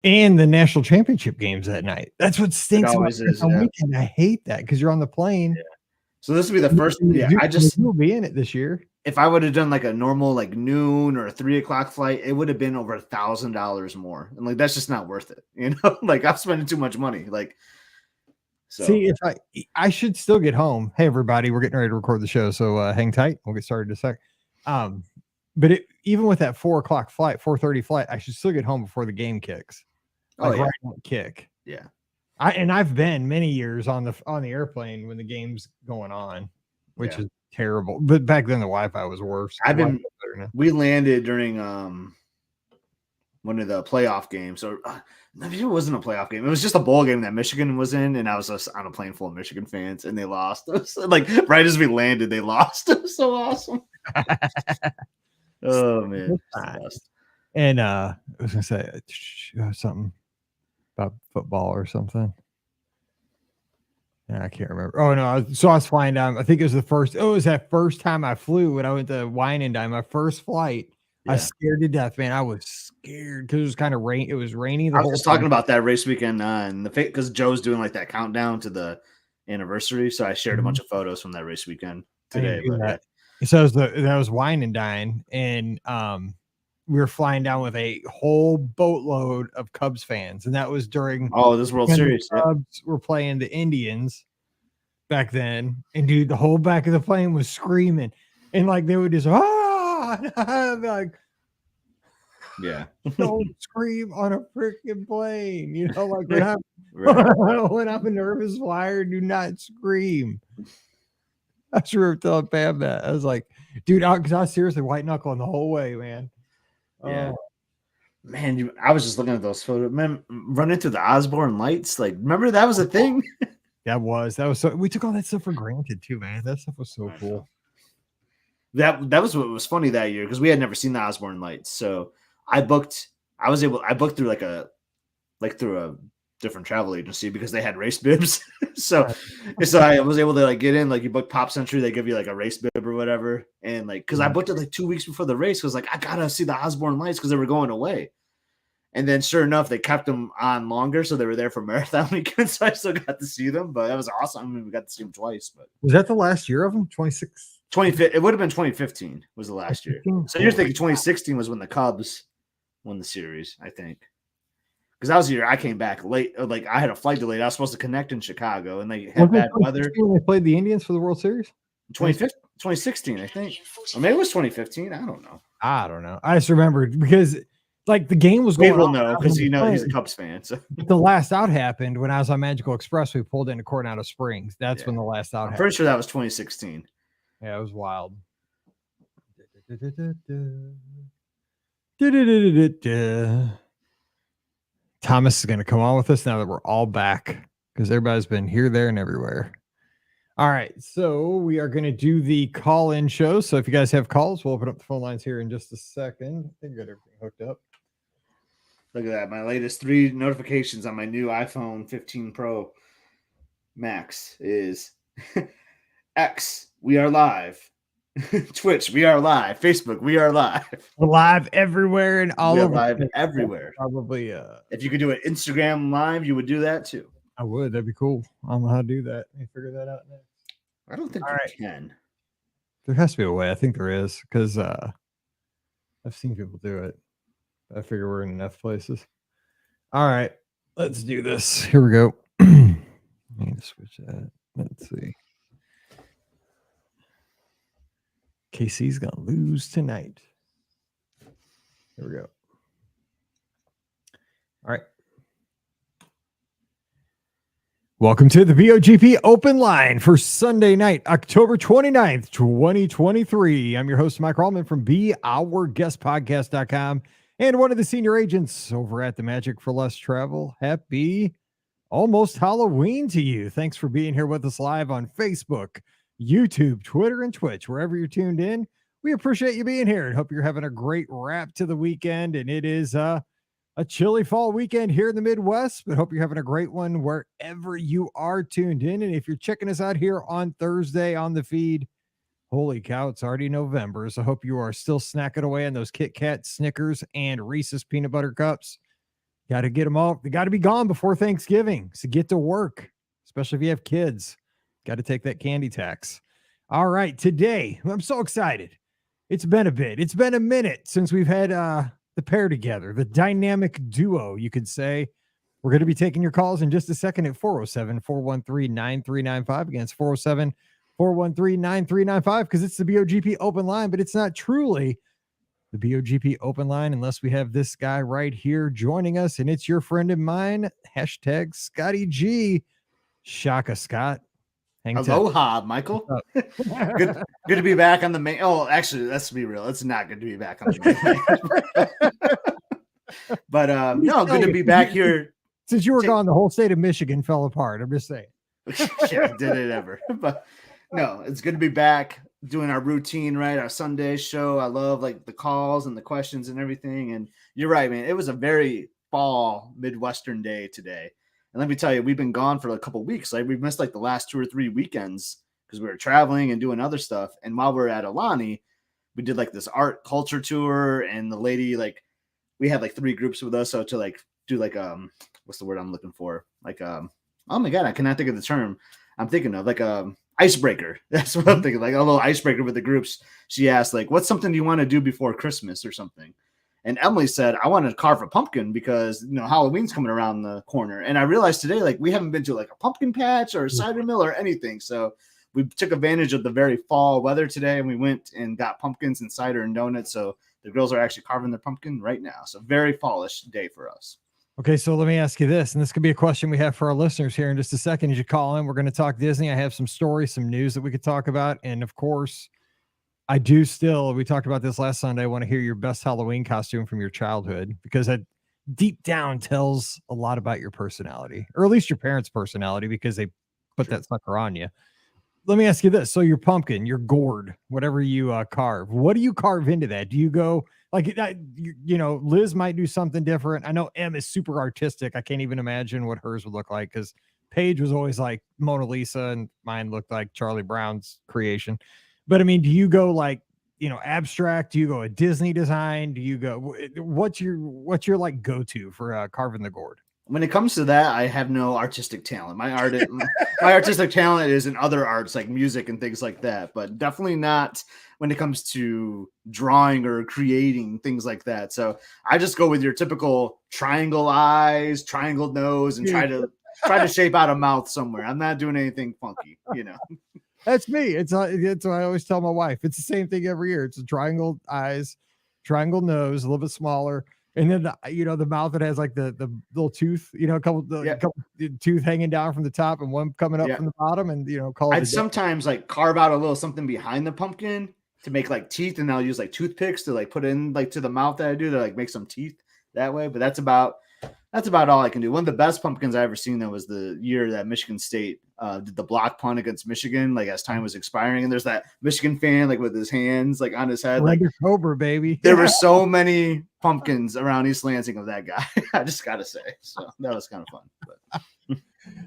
And the national championship games that night. That's what stinks about is, the weekend. I hate that because you're on the plane. Yeah. So this would be the first. Yeah, You'll be in it this year. If I would have done like a normal like noon or a 3 o'clock flight, it would have been over $1,000 more, and like that's just not worth it. You know, like I'm spending too much money. Like, so see, if I should still get home. Hey, everybody, we're getting ready to record the show, so hang tight. We'll get started in a sec. But even with that 4 o'clock flight, 4:30 flight, I should still get home before the game kicks. Like right on the kick. Yeah. I've been many years on the airplane when the game's going on, which is terrible. But back then the Wi-Fi was worse. We landed during one of the playoff games, or maybe it wasn't a playoff game. It was just a bowl game that Michigan was in, and I was just on a plane full of Michigan fans, and they lost. Like right as we landed, they lost. It was so awesome. Oh man. And I was gonna say something about football or something. Yeah, I can't remember. Oh no! So I was flying down. I think it was the first. Oh, it was that first time I flew when I went to Hawaiian and my first flight. Yeah. I was scared to death, man. I was scared because it was kind of rain. It was rainy. I was just talking about that race weekend and the because Joe's doing like that countdown to the anniversary. So I shared a bunch of photos from that race weekend today. But so that was wine and dine, and we were flying down with a whole boatload of Cubs fans, and that was during this World Series. The Cubs were playing the Indians back then, and dude, the whole back of the plane was screaming, and like they would just like, yeah, don't scream on a freaking plane, you know, like when when I'm a nervous flyer, do not scream. I sure telling Pam that. I was like, dude, because I was seriously white knuckling the whole way, man. Yeah. Man, I was just looking at those photos. Man, run into the Osborne lights. Like, remember that was a thing? That was so. We took all that stuff for granted too, man. That stuff was so cool. That was what was funny that year because we had never seen the Osborne lights. So I booked through through a different travel agency because they had race bibs. so I was able to like get in, like you book Pop Century, they give you like a race bib or whatever. And like, cause I booked it like 2 weeks before the race. Cause like, I gotta see the Osborne lights cause they were going away. And then sure enough, they kept them on longer. So they were there for marathon weekend. So I still got to see them, but that was awesome. I mean, we got to see them twice, but was that the last year of them? 26? 2015. It would have been 2015 was the last year. So you're thinking 2016 was when the Cubs won the series, I think. Because that was the year I came back late. Like I had a flight delayed. I was supposed to connect in Chicago, and they had bad weather. When they played the Indians for the World Series? 2016, I think. Or maybe it was 2015. I don't know. I just remembered because like the game was going on. No, because he's a Cubs fan. So. The last out happened when I was on Magical Express. We pulled into Coronado Springs. That's when the last out happened. Pretty sure that was 2016. Yeah, it was wild. Thomas is going to come on with us now that we're all back because everybody's been here, there, and everywhere. All right, so we are going to do the call-in show. So if you guys have calls, we'll open up the phone lines here in just a second. I think I got everything hooked up. Look at that. My latest 3 notifications on my new iPhone 15 Pro Max is X, we are live. Twitch, we are live. Facebook, we are live. We're live everywhere and all over. Live everywhere. Probably. If you could do an Instagram live, you would do that too. I would. That'd be cool. I don't know how to do that. Let me figure that out next. I don't think you can. There has to be a way. I think there is because I've seen people do it. I figure we're in enough places. All right, let's do this. Here we go. Let me switch that. Let's see. KC's going to lose tonight. Here we go. All right. Welcome to the BOGP Open Line for Sunday night, October 29th, 2023. I'm your host, Mike Rallman from BeOurGuestPodcast.com and one of the senior agents over at the Magic for Less Travel. Happy almost Halloween to you. Thanks for being here with us live on Facebook, YouTube, Twitter, and Twitch. Wherever you're tuned in, we appreciate you being here and hope you're having a great wrap to the weekend. And it is a chilly fall weekend here in the Midwest, but hope you're having a great one wherever you are tuned in. And if you're checking us out here on Thursday on the feed, holy cow, it's already November. So I hope you are still snacking away on those Kit Kat, Snickers, and Reese's peanut butter cups. Got to get them all. They got to be gone before Thanksgiving. So get to work, especially if you have kids. Got to take that candy tax. All right. Today, I'm so excited. It's been a bit. It's been a minute since we've had the pair together, the dynamic duo, you could say. We're going to be taking your calls in just a second at 407-413-9395 against 407-413-9395 because it's the BOGP open line, but it's not truly the BOGP open line unless we have this guy right here joining us, and it's your friend of mine, hashtag Scotty G. Shaka Scott. Aloha, Michael. good to be back on the main. Oh, actually, let's be real. It's not good to be back on the main. But no, good to be back here. Since you were gone, the whole state of Michigan fell apart. I'm just saying. Yeah, did it ever? But no, it's good to be back doing our routine, right? Our Sunday show. I love like the calls and the questions and everything. And you're right, man. It was a very fall Midwestern day today. And let me tell you, we've been gone for a couple of weeks. Like we've missed like the last 2 or 3 weekends because we were traveling and doing other stuff. And while we were at Alani, we did like this art culture tour. And the lady, like, we had like 3 groups with us. So to like do like what's the word I'm looking for? Like oh my god, I cannot think of the term I'm thinking of. Like icebreaker. That's what I'm thinking. Like a little icebreaker with the groups. She asked, like, what's something you want to do before Christmas or something? And Emily said, I want to carve a pumpkin because, you know, Halloween's coming around the corner. And I realized today, like, we haven't been to like a pumpkin patch or a cider mill or anything. So we took advantage of the very fall weather today and we went and got pumpkins and cider and donuts. So the girls are actually carving their pumpkin right now. So very fallish day for us. Okay, so let me ask you this, and this could be a question we have for our listeners here in just a second. As you call in, we're going to talk Disney. I have some stories, some news that we could talk about. And of course, we talked about this last Sunday. I want to hear your best Halloween costume from your childhood because that deep down tells a lot about your personality, or at least your parents' personality, because they put that sucker on you. Let me ask you this. So your pumpkin, your gourd, whatever you carve, what do you carve into that? Do you go like, Liz might do something different. I know Em is super artistic. I can't even imagine what hers would look like because Paige was always like Mona Lisa and mine looked like Charlie Brown's creation. But I mean, do you go like, abstract? Do you go a Disney design? Do you go, what's your like go-to for carving the gourd? When it comes to that, I have no artistic talent. My artistic talent is in other arts like music and things like that, but definitely not when it comes to drawing or creating things like that. So I just go with your typical triangle eyes, triangle nose, and try to shape out a mouth somewhere. I'm not doing anything funky, That's me. It's what I always tell my wife. It's the same thing every year. It's a triangle eyes, triangle nose, a little bit smaller. And then the mouth that has like the little tooth, a couple tooth hanging down from the top and one coming up from the bottom, and I'd sometimes like carve out a little something behind the pumpkin to make like teeth, and I'll use like toothpicks to like put in like to the mouth that I do to like make some teeth that way. But that's about all I can do. One of the best pumpkins I ever seen though was the year that Michigan State did the block punt against Michigan, like as time was expiring, and there's that Michigan fan like with his hands like on his head, like Cobra baby. There were so many pumpkins around East Lansing of that guy. I just gotta say, so that was kind of fun. But.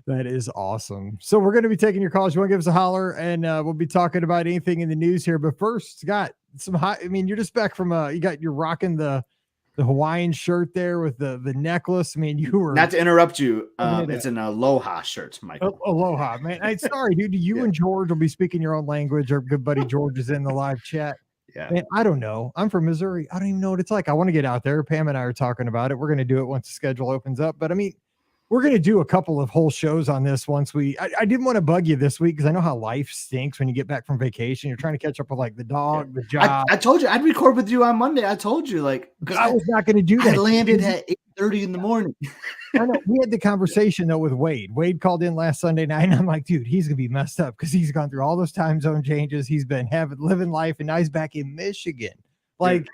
That is awesome. So we're going to be taking your calls. You want to give us a holler, and we'll be talking about anything in the news here. But first, Scott, you're just back from you're rocking the Hawaiian shirt there with the necklace. I mean, you were not to interrupt you. It's an Aloha shirt, Michael. Aloha, man. Sorry, dude. You and George will be speaking your own language. Our good buddy George is in the live chat. Yeah. Man, I don't know. I'm from Missouri. I don't even know what it's like. I want to get out there. Pam and I are talking about it. We're going to do it once the schedule opens up. But I mean, we're going to do a couple of whole shows on this once I didn't want to bug you this week because I know how life stinks when you get back from vacation. You're trying to catch up with like the dog, the job. I told you I'd record with you on Monday. I told you because I was not going to do that. I landed at 8:30 in the morning. I know. We had the conversation though with Wade. Wade called in last Sunday night, and I'm like, dude, he's gonna be messed up because he's gone through all those time zone changes. He's been living life, and now he's back in Michigan. Like,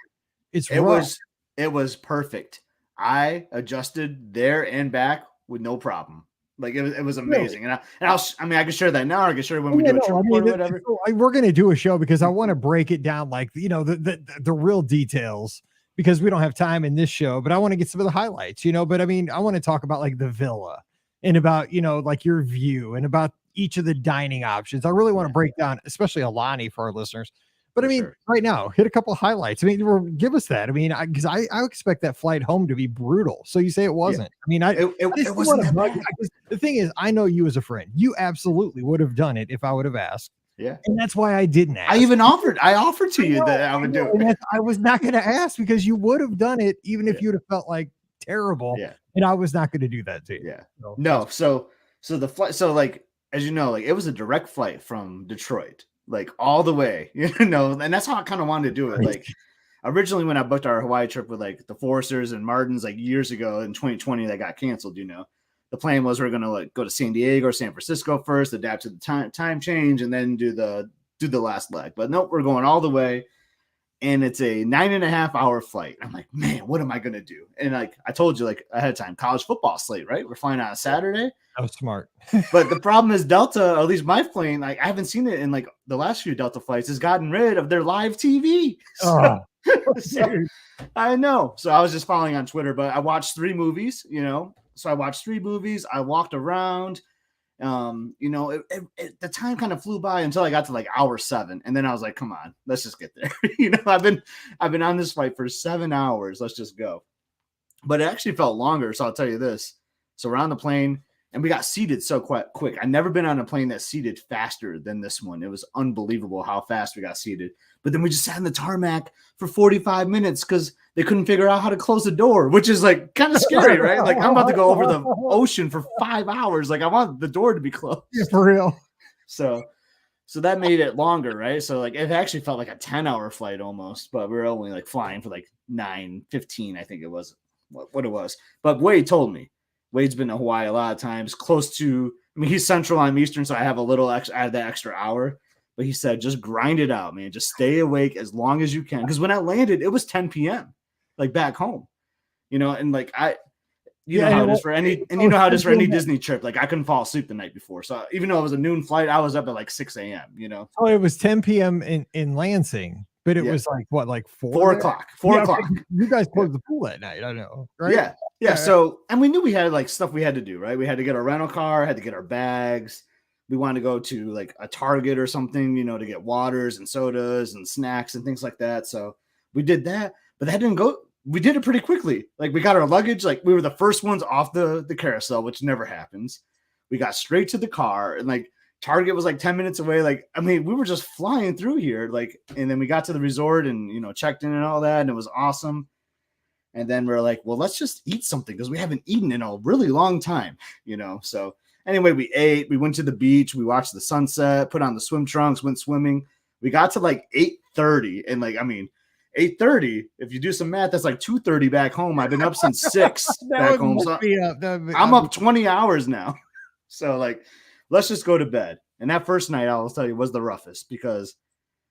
it was perfect. I adjusted there and back with no problem. Like it was amazing. Really? And I can share that now. Or I can share it when we do a trip or whatever. We're gonna do a show because I want to break it down, like the real details. Because we don't have time in this show, but I want to get some of the highlights, but I mean, I want to talk about like the villa and about, like your view and about each of the dining options. I really want to break down, especially Alani for our listeners, But For I mean, sure. right now, hit a couple highlights. I mean, give us that. I mean, because I expect that flight home to be brutal. So you say it Yeah. wasn't. I mean, I just It want wasn't to that bug. bad. The thing is, I know you as a friend. You absolutely would have done it if I would have asked. Yeah. And that's why I didn't ask. I offered to you that I would do it. And I was not going to ask because you would have done it even if Yeah. you'd have felt like terrible. Yeah. And I was not going to do that to you. Yeah. So No. So the flight. So like, as you know, like it was a direct flight from Detroit, like all the way, and that's how I kind of wanted to do it. Like originally when I booked our Hawaii trip with like the Foresters and Martins like years ago in 2020 that got canceled, the plan was we're gonna like go to San Diego or San Francisco first, adapt to the time change, and then do the last leg. But nope, we're going all the way. And it's a 9.5-hour flight. I'm like, man, what am I gonna do? And like I told you, like ahead of time, college football slate, right? We're flying out on Saturday. that was smart. But the problem is Delta, or at least my plane, like I haven't seen it in like the last few Delta flights, has gotten rid of their live TV. So, so I know. So I was just following on Twitter, but I watched 3 movies, So I watched 3 movies. I walked around. The time kind of flew by until I got to like hour 7, and then I was like, "Come on, let's just get there." I've been on this flight for 7 hours. Let's just go. But it actually felt longer. So I'll tell you this. So we're on the plane, and we got seated so quick. I've never been on a plane that seated faster than this one. It was unbelievable how fast we got seated. But then we just sat in the tarmac for 45 minutes because they couldn't figure out how to close the door, which is like kind of scary, right? Like I'm about to go over the ocean for 5 hours. Like I want the door to be closed. Yeah, for real. So that made it longer, right? So like it actually felt like a 10-hour flight almost, but we were only like flying for like 9:15, I think it was what it was. But Wade told me. Wade's been to Hawaii a lot of times, close to, I mean, he's central, I'm Eastern, so I have I have that extra hour. But he said, just grind it out, man. Just stay awake as long as you can. Because when I landed, it was 10 p.m., like back home, and like you know how it is for any Disney trip. Like I couldn't fall asleep the night before. So even though it was a noon flight, I was up at like 6 a.m., Oh, it was 10 p.m. in Lansing, but it was like what, like 4 o'clock. 4 o'clock. You guys closed the pool that night. I know, right? Yeah. So, and we knew we had like stuff we had to do, right? We had to get our rental car, had to get our bags. We wanted to go to like a Target or something, to get waters and sodas and snacks and things like that. So we did that, but that didn't go. We did it pretty quickly. Like we got our luggage, like we were the first ones off the carousel, which never happens. We got straight to the car, and like Target was like 10 minutes away. Like, I mean, we were just flying through here. Like, and then we got to the resort and, checked in and all that. And it was awesome. And then we're like, well, let's just eat something because we haven't eaten in a really long time, So anyway, we ate, we went to the beach, we watched the sunset, put on the swim trunks, went swimming. We got to like 8:30. And like, I mean, 8:30, if you do some math, that's like 2:30 back home. I've been up since 6 back home. So I'm up 20 hours now. So like, let's just go to bed. And that first night, I'll tell you, was the roughest because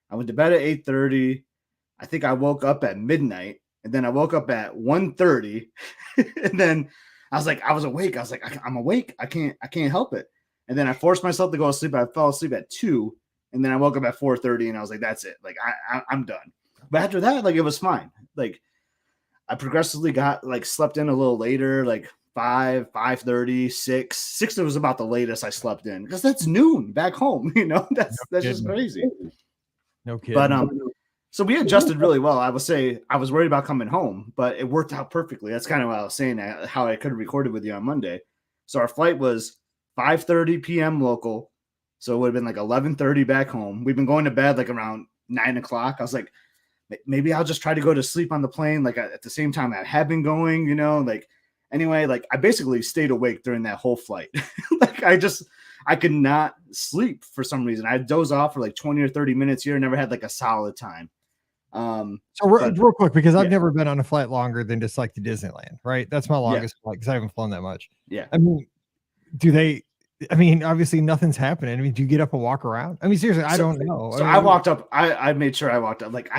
I went to bed at 8:30. I think I woke up at midnight. And then I woke up at 1:30, and then I was awake. I was like, I'm awake. I can't help it. And then I forced myself to go to sleep. I fell asleep at 2, and then I woke up at 4:30, and I was like, that's it. Like I'm done. But after that, like it was fine. Like I progressively slept in a little later, like 5:30, 6. 6 was about the latest I slept in because that's noon back home. That's just crazy. No kidding. But so we adjusted really well. I would say I was worried about coming home, but it worked out perfectly. That's kind of what I was saying, how I could have recorded with you on Monday. So our flight was 5:30 p.m. local. So it would have been like 11:30 back home. We've been going to bed like around 9 o'clock. I was like, maybe I'll just try to go to sleep on the plane. Like at the same time I had been going, anyway, like I basically stayed awake during that whole flight. Like I could not sleep for some reason. I doze off for like 20 or 30 minutes here. Never had like a solid time. So real quick, because I've never been on a flight longer than just like to Disneyland, right? That's my longest flight because I haven't flown that much. Yeah. I mean, obviously nothing's happening. I mean, do you get up and walk around? I mean, seriously, I don't know. So I walked up. I made sure I walked up. Like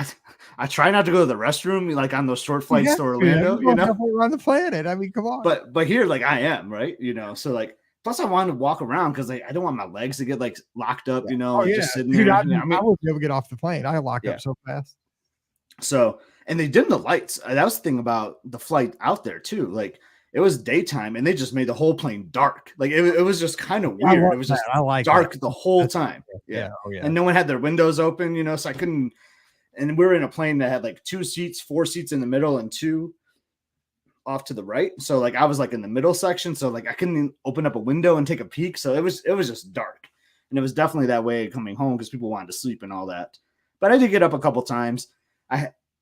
I try not to go to the restroom, like on those short flights to Orlando, around the planet. I mean, come on. But here, like I am, right? So like, plus I wanted to walk around because I don't want my legs to get like locked up, just sitting there. I won't be able to get off the plane. I lock up so fast. So, and they dimmed the lights. That was the thing about the flight out there too. Like it was daytime and they just made the whole plane dark. Like it was just kind of weird. It was just dark the whole time. Yeah. Oh, yeah. And no one had their windows open, so I couldn't And we were in a plane that had like 2 seats, 4 seats in the middle, and 2 off to the right. So like I was like in the middle section. So like I couldn't open up a window and take a peek. So it was just dark. And it was definitely that way coming home because people wanted to sleep and all that. But I did get up a couple times.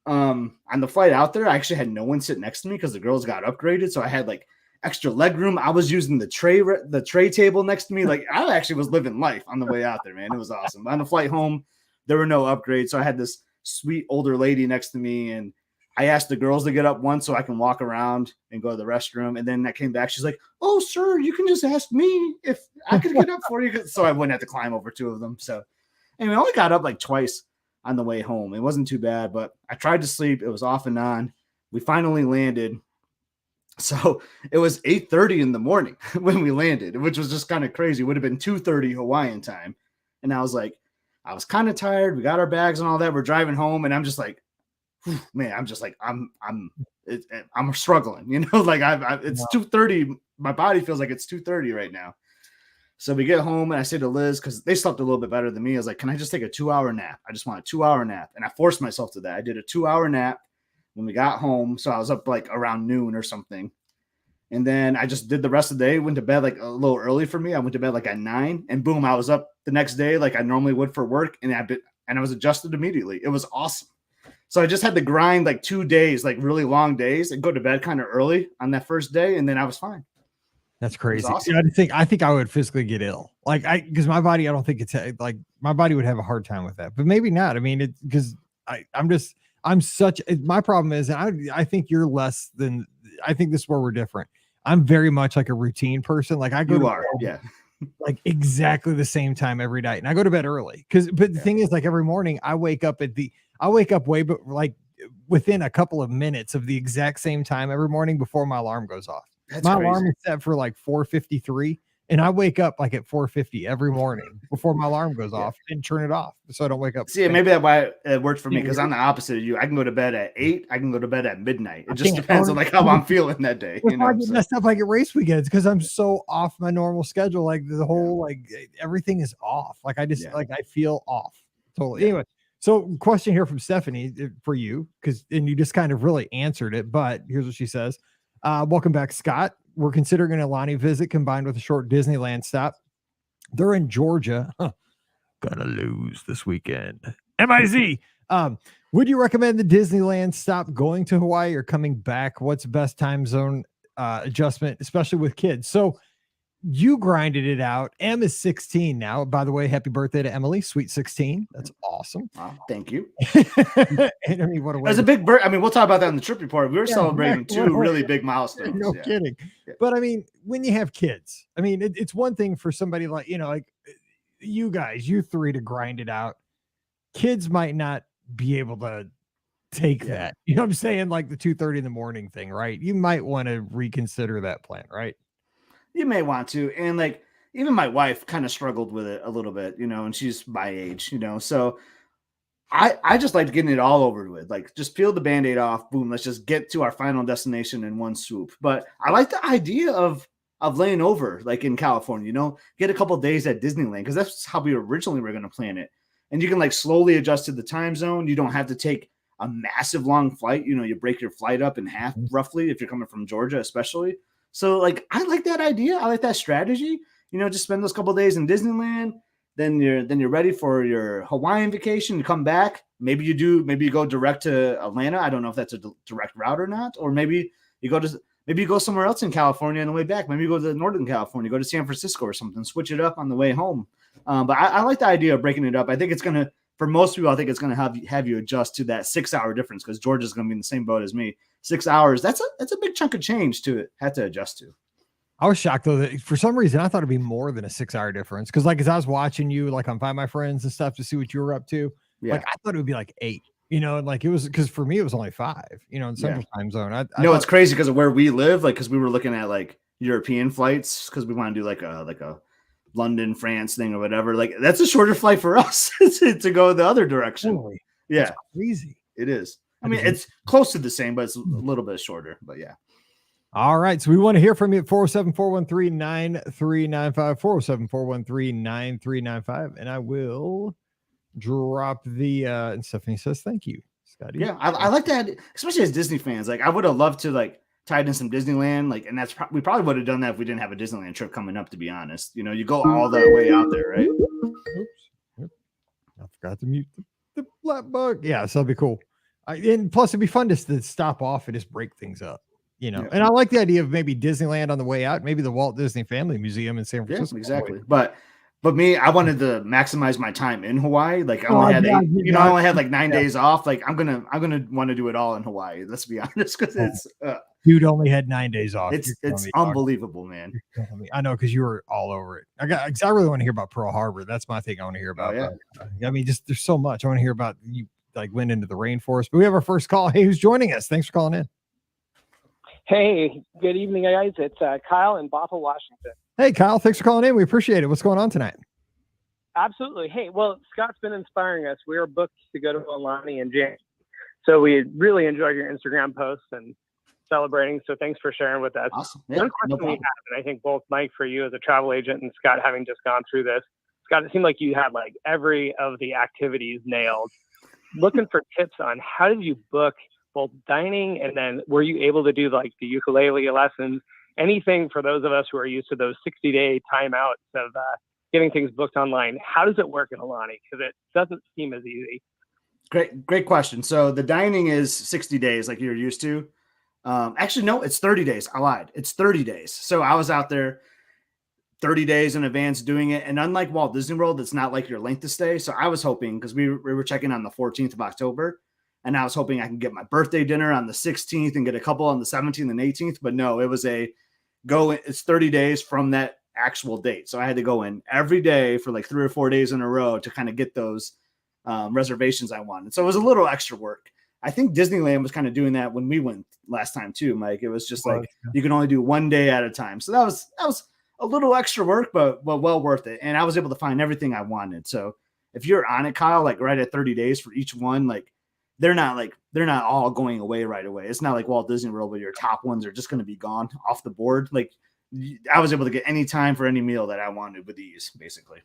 On the flight out there, I actually had no one sit next to me because the girls got upgraded. So I had like extra leg room. I was using the tray table next to me. Like I actually was living life on the way out there, man. It was awesome. On the flight home, there were no upgrades. So I had this sweet older lady next to me, and I asked the girls to get up once so I can walk around and go to the restroom. And then I came back. She's like, "Oh, sir, you can just ask me if I could get up for you." So I wouldn't have to climb over 2 of them. So anyway, I only got up like twice on the way home. It wasn't too bad, but I tried to sleep. It was off and on. We finally landed. So it was 8:30 in the morning when we landed, which was just kind of crazy. It would have been 2:30 Hawaiian time. And I was kind of tired. We got our bags and all that. We're driving home, and I'm just like, man, I'm struggling, you know, like it's 2:30. My body feels like it's 2:30 right now. So we get home, and I say to Liz, because they slept a little bit better than me, I was like, can I just take a 2-hour nap? I just want a 2-hour nap. And I forced myself to that. I did a 2-hour nap when we got home. So I was up like around noon or something. And then I just did the rest of the day, went to bed like a little early for me. I went to bed like at 9, and boom, I was up the next day like I normally would for work. And I was adjusted immediately. It was awesome. So I just had to grind like 2 days, like really long days, and go to bed kind of early on that first day. And then I was fine. That's crazy. Awesome. I think I would physically get ill. Because my body, I don't think it's like my body would have a hard time with that, but maybe not. I mean, because my problem is, I think you're less than, I think this is where we're different. I'm very much like a routine person. Like I go to bed, like exactly the same time every night. And I go to bed early but the thing is, like every morning I wake up way, but like within a couple of minutes of the exact same time every morning before my alarm goes off. My alarm is set for like 4:53, and I wake up like at 4:50 every morning before my alarm goes off and turn it off so I don't wake up. See, maybe that's why it worked for me, because I'm the opposite of you. I can go to bed at 8. I can go to bed at midnight. It just depends on like how I'm feeling that day. You know, I get messed up like at race weekends because I'm so off my normal schedule. Like the whole like everything is off. Like I just like I feel off totally. Anyway. So question here from Stephanie for you, and you just kind of really answered it, but here's what she says. Welcome back, Scott. We're considering an Alani visit combined with a short Disneyland stop. They're in Georgia. Gonna lose this weekend. MIZ. Would you recommend the Disneyland stop going to Hawaii or coming back? What's best time zone adjustment, especially with kids? So you grinded it out. Em is 16 now. By the way, happy birthday to Emily. Sweet 16. That's awesome. Wow, thank you. And I mean, what a way. It was a big birth. I mean, we'll talk about that in the trip report. We were celebrating 2 really big milestones. No kidding. Yeah. But I mean, when you have kids, I mean, it's one thing for somebody like, you know, like you guys, you 3 to grind it out. Kids might not be able to take that. You know what I'm saying? Like the 2:30 in the morning thing, right? You might want to reconsider that plan, right? You may want to. And like, even my wife kind of struggled with it a little bit, you know, and she's my age, you know, so I just like getting it all over with, like just peel the Band-Aid off. Boom. Let's just get to our final destination in one swoop. But I like the idea of laying over like in California, you know, get a couple of days at Disneyland, because that's how we originally were going to plan it. And you can like slowly adjust to the time zone. You don't have to take a massive long flight. You know, you break your flight up in half roughly if you're coming from Georgia, especially. So like, I like that idea. I like that strategy. You know, just spend those couple of days in Disneyland. Then you're ready for your Hawaiian vacation. You come back. Maybe you go direct to Atlanta. I don't know if that's a direct route or not. Or maybe you go somewhere else in California on the way back. Maybe you go to Northern California, go to San Francisco or something. Switch it up on the way home. But I like the idea of breaking it up. I think it's gonna, for most people, I think it's gonna have you adjust to that 6-hour difference, because Georgia's gonna be in the same boat as me. 6 hours. That's a big chunk of change to have to adjust to. I was shocked though that for some reason I thought it'd be more than a 6-hour difference. Cause like, as I was watching you like on Find My Friends and stuff to see what you were up to, like I thought it would be like 8, you know, like it was, cause for me it was only 5, you know, in Central Time Zone. I know it's crazy because of where we live, like, cause we were looking at like European flights, cause we want to do like a London, France thing or whatever. Like that's a shorter flight for us to go the other direction. Holy, yeah, that's crazy. It is. I mean, it's close to the same, but it's a little bit shorter. But yeah. All right. So we want to hear from you at 407-413-9395, 407-413-9395. And I will drop the and Stephanie says thank you, Scotty. Yeah, I like that, especially as Disney fans. Like, I would have loved to like tie it in some Disneyland, like, and that's we probably would have done that if we didn't have a Disneyland trip coming up. To be honest, you know, you go all the way out there, right? Oops, I forgot to mute the black bug. Yeah, so that'd be cool. And plus, it'd be fun just to stop off and just break things up, you know. Yeah. And I like the idea of maybe Disneyland on the way out, maybe the Walt Disney Family Museum in San Francisco. Yeah, exactly. But me, I wanted to maximize my time in Hawaii. Like, I only I only had like 9 days off. Like, I'm gonna want to do it all in Hawaii. Let's be honest, because it's dude only had 9 days off. It's unbelievable, man. I know, because you were all over it. I really want to hear about Pearl Harbor. That's my thing. I want to hear about. Yeah. I mean, just there's so much I want to hear about. You like went into the rainforest, but we have our first call. Hey, who's joining us? Thanks for calling in. Hey, good evening, guys. It's Kyle in Bothell, Washington. Hey, Kyle. Thanks for calling in. We appreciate it. What's going on tonight? Absolutely. Hey, well, Scott's been inspiring us. We were booked to go to Aulani in January, so we really enjoyed your Instagram posts and celebrating. So thanks for sharing with us. Awesome. Yeah, one question we have, and I think both Mike, for you as a travel agent, and Scott, having just gone through this, Scott, it seemed like you had like every of the activities nailed. Looking for tips on how did you book both dining, and then were you able to do like the ukulele lessons? Anything for those of us who are used to those 60-day timeouts of getting things booked online. How does it work in Aulani? Because it doesn't seem as easy. Great question. So the dining is 60 days like you're used to. Actually, no, it's 30 days. I lied. It's 30 days. So I was out there 30 days in advance doing it. And unlike Walt Disney World, it's not like your length of stay. So I was hoping, because we were checking on the 14th of October, and I was hoping I can get my birthday dinner on the 16th and get a couple on the 17th and 18th. But no, it was it's 30 days from that actual date. So I had to go in every day for like 3 or 4 days in a row to kind of get those reservations I wanted. So it was a little extra work. I think Disneyland was kind of doing that when we went last time too, Mike. It was just like you can only do 1 day at a time. So that was a little extra work, but well worth it. And I was able to find everything I wanted. So if you're on it, Kyle, like right at 30 days for each one, like they're not all going away right away. It's not like Walt Disney World where your top ones are just going to be gone off the board. Like I was able to get any time for any meal that I wanted with ease, basically.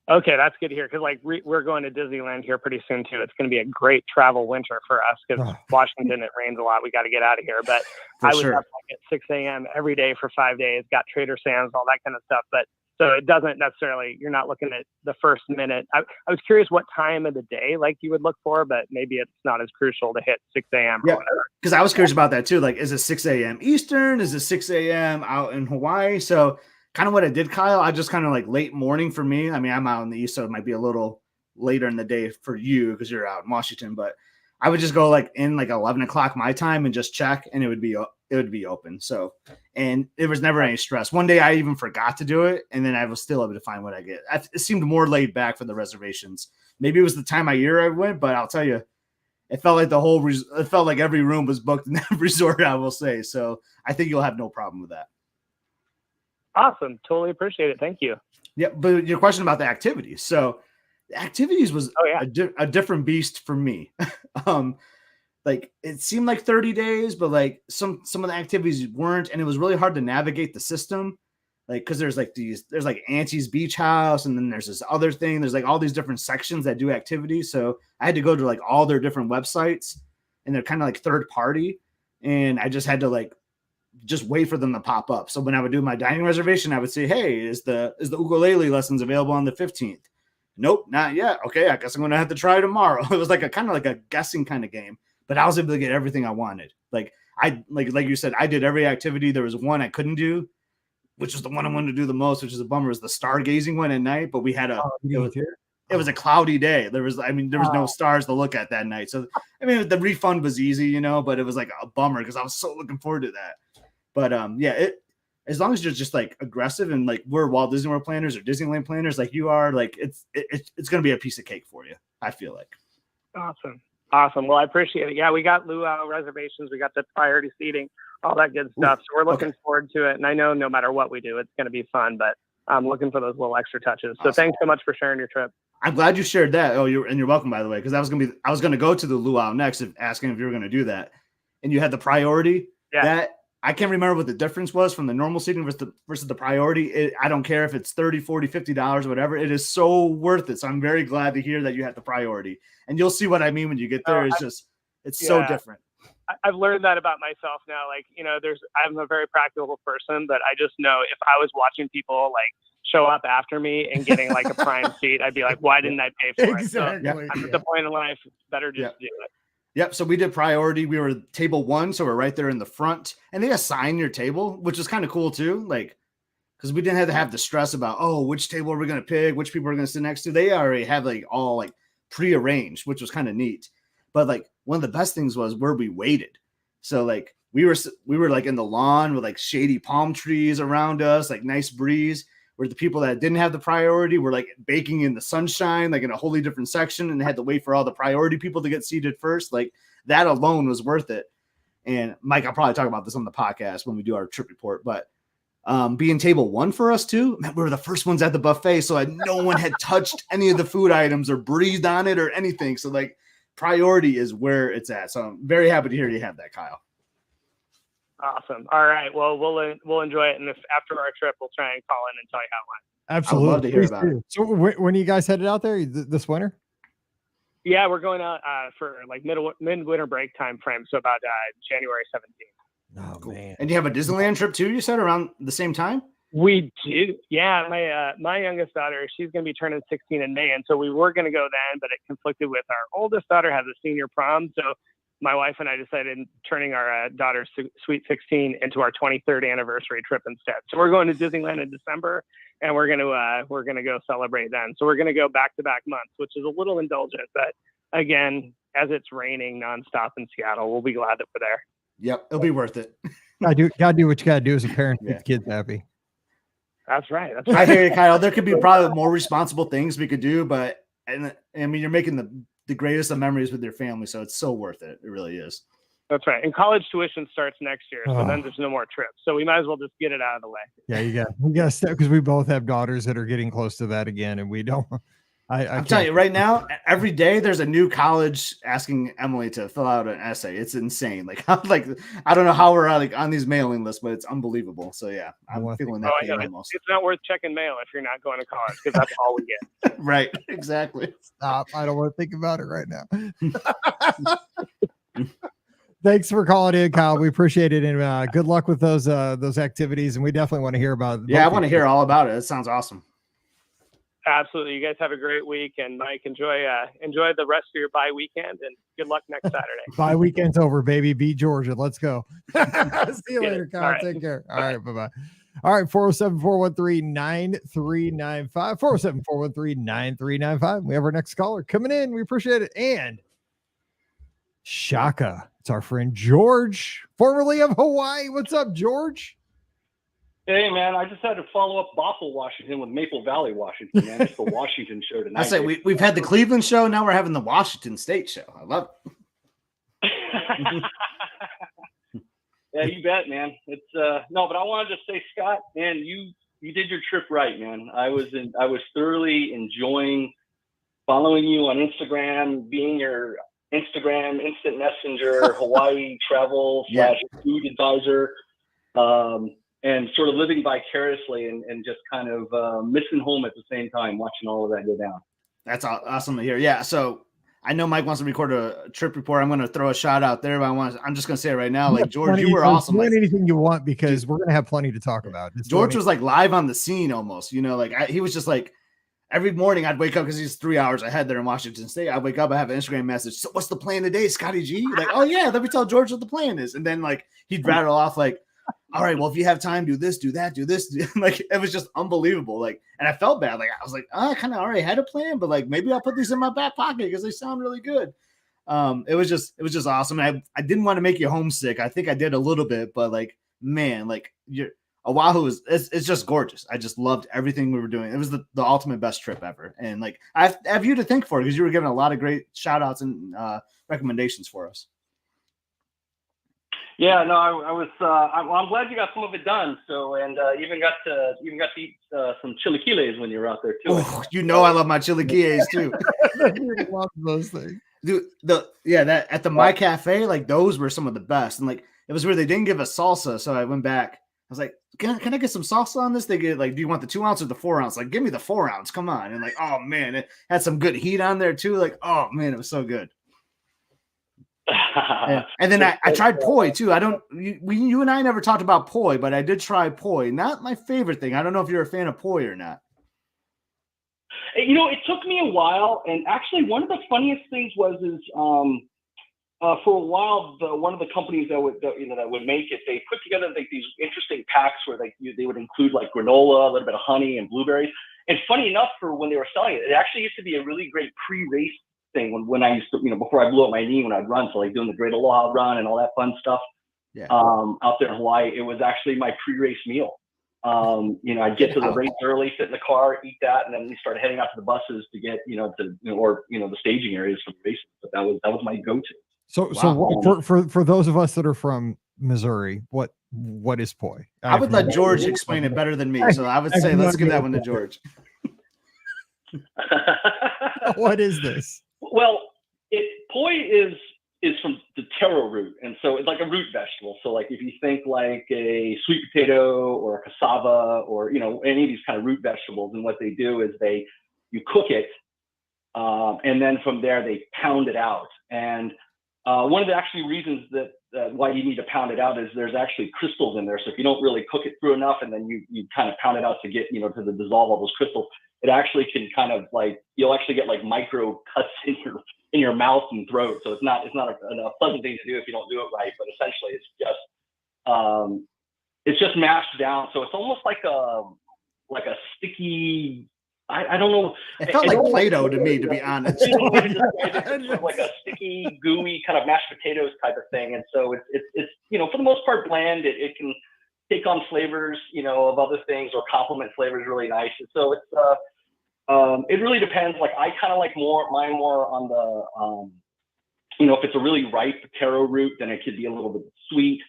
Okay, that's good to hear, because like we're going to Disneyland here pretty soon too. It's going to be a great travel winter for us because Washington, it rains a lot. We got to get out of here. But I was up like at 6 a.m. every day for 5 days, got Trader Sam's, all that kind of stuff. But so it doesn't necessarily, you're not looking at the first minute. I was curious what time of the day like you would look for, but maybe it's not as crucial to hit 6 a.m. Yeah, because I was curious about that too. Like, is it 6 a.m. Eastern? Is it 6 a.m. out in Hawaii? So kind of what I did, Kyle, I just kind of like late morning for me. I mean, I'm out in the East, so it might be a little later in the day for you because you're out in Washington, but I would just go like in like 11 o'clock my time and just check, and it would be open. So, and it was never any stress. One day I even forgot to do it, and then I was still able to find what I get. It seemed more laid back for the reservations. Maybe it was the time of year I went, but I'll tell you, it felt like it felt like every room was booked in that resort, I will say. So I think you'll have no problem with that. Awesome. Totally appreciate it. Thank you. Yeah. But your question about the activities. So the activities was a different beast for me. Like it seemed like 30 days, but like some of the activities weren't, and it was really hard to navigate the system. Like, cause there's like Auntie's Beach House. And then there's this other thing. There's like all these different sections that do activities. So I had to go to like all their different websites, and they're kind of like third party. And I just had to like, just wait for them to pop up. So when I would do my dining reservation, I would say, hey, is the ukulele lessons available on the 15th? Nope, not yet. Okay, I guess I'm going to have to try tomorrow. It was like a kind of like a guessing kind of game, but I was able to get everything I wanted. Like you said, I did every activity. There was one I couldn't do, which was the one I wanted to do the most, which is a bummer, is the stargazing one at night. But we had it was a cloudy day. There was no stars to look at that night. So, I mean, the refund was easy, but it was like a bummer because I was so looking forward to that. But as long as you're just like aggressive and like we're Walt Disney World planners or Disneyland planners like you are, like it's going to be a piece of cake for you. I feel like. Awesome. Well, I appreciate it. Yeah, we got luau reservations. We got the priority seating, all that good stuff. So we're looking forward to it. And I know no matter what we do, it's going to be fun, but I'm looking for those little extra touches. So Thanks so much for sharing your trip. I'm glad you shared that. Oh, you're welcome, by the way, because I was going to go to the luau next, asking if you were going to do that. And you had the priority. Yeah. I can't remember what the difference was from the normal seating versus the priority. I don't care if it's $30, $40, $50 or whatever. It is so worth it. So I'm very glad to hear that you had the priority, and you'll see what I mean when you get there. It's so different. I've learned that about myself now. Like, I'm a very practical person, but I just know if I was watching people like show up after me and getting like a prime seat, I'd be like, why didn't I pay for it? So I'm at the point in life, better just do it. Yep. So we did priority. We were table 1, so we're right there in the front, and they assign your table, which is kind of cool too. Like, because we didn't have to have the stress about, which table are we going to pick, which people are going to sit next to. They already have like all like prearranged, which was kind of neat. But like one of the best things was where we waited. So like we were like in the lawn with like shady palm trees around us, like nice breeze. Where the people that didn't have the priority were like baking in the sunshine, like in a wholly different section, and had to wait for all the priority people to get seated first. Like that alone was worth it. And Mike, I'll probably talk about this on the podcast when we do our trip report, but being table 1 for us too, man, we were the first ones at the buffet. So no one had touched any of the food items or breathed on it or anything. So like priority is where it's at. So I'm very happy to hear you have that, Kyle. Awesome. All right. Well, we'll enjoy it. And if after our trip, we'll try and call in and tell you how it went. Absolutely. I'd love to hear about it. So when are you guys headed out there this winter? Yeah, we're going out for like mid-winter break time frame. So about January 17th. Oh, cool. Man. And you have a Disneyland trip too, you said, around the same time? We do. Yeah. My youngest daughter, she's going to be turning 16 in May. And so we were going to go then, but it conflicted with our oldest daughter has a senior prom. So my wife and I decided turning our daughter's Sweet 16 into our 23rd anniversary trip instead. So we're going to Disneyland in December, and we're going to go celebrate then. So we're going to go back-to-back months, which is a little indulgent, but again, as it's raining nonstop in Seattle, we'll be glad that we're there. Yep, it'll be worth it. Gotta do what you gotta do as a parent to keep kids happy. That's right. I hear you, Kyle. There could be probably more responsible things we could do, but I mean, you're making the greatest of memories with your family, so it's so worth it. It really is. That's right. And college tuition starts next year, so then there's no more trips. So we might as well just get it out of the way. Yeah, we got to step, because we both have daughters that are getting close to that again, and we don't. I'm telling you right now, every day there's a new college asking Emily to fill out an essay. It's insane. Like I don't know how we're on these mailing lists, but it's unbelievable. So yeah, I'm feeling that pain almost. It's not worth checking mail if you're not going to college, because that's all we get. Right. Exactly. Stop. I don't want to think about it right now. Thanks for calling in, Kyle. We appreciate it, and good luck with those activities. And we definitely want to hear about it. Yeah, I want to hear all about it. It sounds awesome. Absolutely. You guys have a great week, and Mike, enjoy the rest of your bye weekend, and good luck next Saturday. Bye weekend's over, baby. Beat Georgia. Let's go. See you later, Kyle. Right. Take care. All right. Bye-bye. All right. 407-413-9395. 407-413-9395. We have our next caller coming in. We appreciate it. And Shaka. It's our friend George, formerly of Hawaii. What's up, George? Hey, man, I just had to follow up Bothell, Washington with Maple Valley, Washington, man. It's the Washington show tonight. I say we've had the Cleveland show. Now we're having the Washington State show. I love it. Yeah, you bet, man. It's no, but I wanted to say, Scott, man, you did your trip right, man. I was thoroughly enjoying following you on Instagram, being your Instagram instant messenger, Hawaii travel / food advisor. And sort of living vicariously and just kind of missing home at the same time, watching all of that go down. That's awesome to hear. Yeah. So I know Mike wants to record a trip report. I'm going to throw a shout out there, but I'm just going to say it right now. Like, George, you were awesome. Like, anything you want, because we're going to have plenty to talk about. George was like live on the scene almost, he was just like, every morning I'd wake up, because he's 3 hours ahead there in Washington State. I'd wake up, I have an Instagram message. So what's the plan today, Scotty G? Like, oh yeah, let me tell George what the plan is. And then like, he'd rattle off like, all right, well, if you have time, do this, do that, do this. Like, it was just unbelievable. Like, and I felt bad. Like, I was like, I kind of already had a plan, but like, maybe I'll put these in my back pocket because they sound really good. It was just awesome. And I didn't want to make you homesick. I think I did a little bit, but like, man, like Oahu it's just gorgeous. I just loved everything we were doing. It was the ultimate best trip ever. And like, I have you to thank for it, because you were giving a lot of great shout outs and recommendations for us. Yeah, no, I was. I'm glad you got some of it done. So, and even got to eat some chilaquiles when you were out there too. Oh, I love my chilaquiles too. I love those things, Dude, that at the My Cafe, like those were some of the best. And like, it was weird. They didn't give us salsa, so I went back. I was like, can I get some salsa on this? They get like, do you want the 2 ounce or the 4 ounce? Like, give me the 4 ounce. Come on. And like, oh man, it had some good heat on there too. Like, oh man, it was so good. Yeah. And then I tried poi too. You and I never talked about poi, but I did try poi. Not my favorite thing. I don't know if you're a fan of poi or not. You know, it took me a while, and actually one of the funniest things was for a while, one of the companies that would make it, they put together like these interesting packs where they would include like granola, a little bit of honey, and blueberries. And funny enough, for when they were selling it, it actually used to be a really great pre-race thing when I used to, before I blew up my knee when I'd run, so like doing the Great Aloha Run and all that fun stuff. Yeah. Out there in Hawaii, it was actually my pre-race meal. I'd get to the race early, sit in the car, eat that, and then we started heading out to the buses to get, the staging areas for the races. But that was my go-to. So for those of us that are from Missouri, what is poi? I would let George explain it better than me. So I would say let's give that one to George. What is this? Well, poi is from the taro root, and so it's like a root vegetable. So like if you think like a sweet potato or a cassava or any of these kind of root vegetables, and what they do is you cook it, and then from there they pound it out. And one of the actually reasons that why you need to pound it out is there's actually crystals in there. So if you don't really cook it through enough, and then you kind of pound it out to get to dissolve all those crystals, it actually can kind of like you'll actually get like micro cuts in your mouth and throat. So it's not a pleasant thing to do if you don't do it right. But essentially, it's just mashed down. So it's almost like a sticky. I don't know. It felt like Play-Doh to me, to be honest. It's like a sticky, gooey kind of mashed potatoes type of thing. And so it's for the most part bland. It can take on flavors of other things or complement flavors really nice. And so it's it really depends. Like I kind of like mine more on the if it's a really ripe taro root, then it could be a little bit sweet.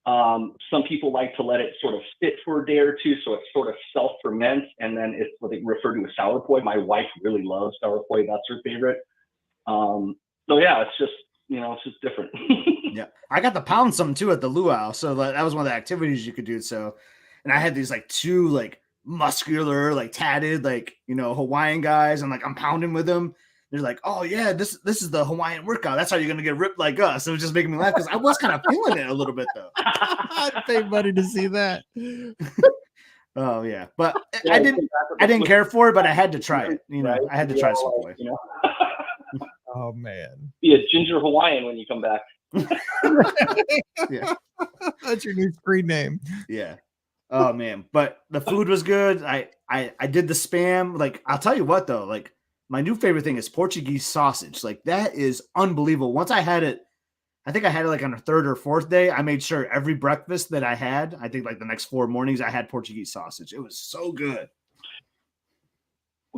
Some people like to let it sort of sit for a day or two, so it sort of self-ferments, and then it's what they refer to as sour poi. My wife really loves sour poi; that's her favorite. So yeah, it's just different. Yeah, I got to pound some too at the luau, so that was one of the activities you could do. So, and I had these like two like muscular, like tatted, like Hawaiian guys, and like I'm pounding with them. They're like, oh yeah, this is the Hawaiian workout. That's how you're gonna get ripped like us. It was just making me laugh because I was kind of feeling it a little bit though. I'd pay money to see that. Oh yeah, but I didn't care for it, but I had to try it. I had to try some poi. Oh man, be a ginger Hawaiian when you come back. Yeah, that's your new screen name. Yeah. Oh man, but the food was good. I did the Spam. Like I'll tell you what though, like. My new favorite thing is Portuguese sausage. Like that is unbelievable. Once I had it, I think I had it like on a third or fourth day. I made sure every breakfast that I had, I think like the next 4 mornings, I had Portuguese sausage. It was so good.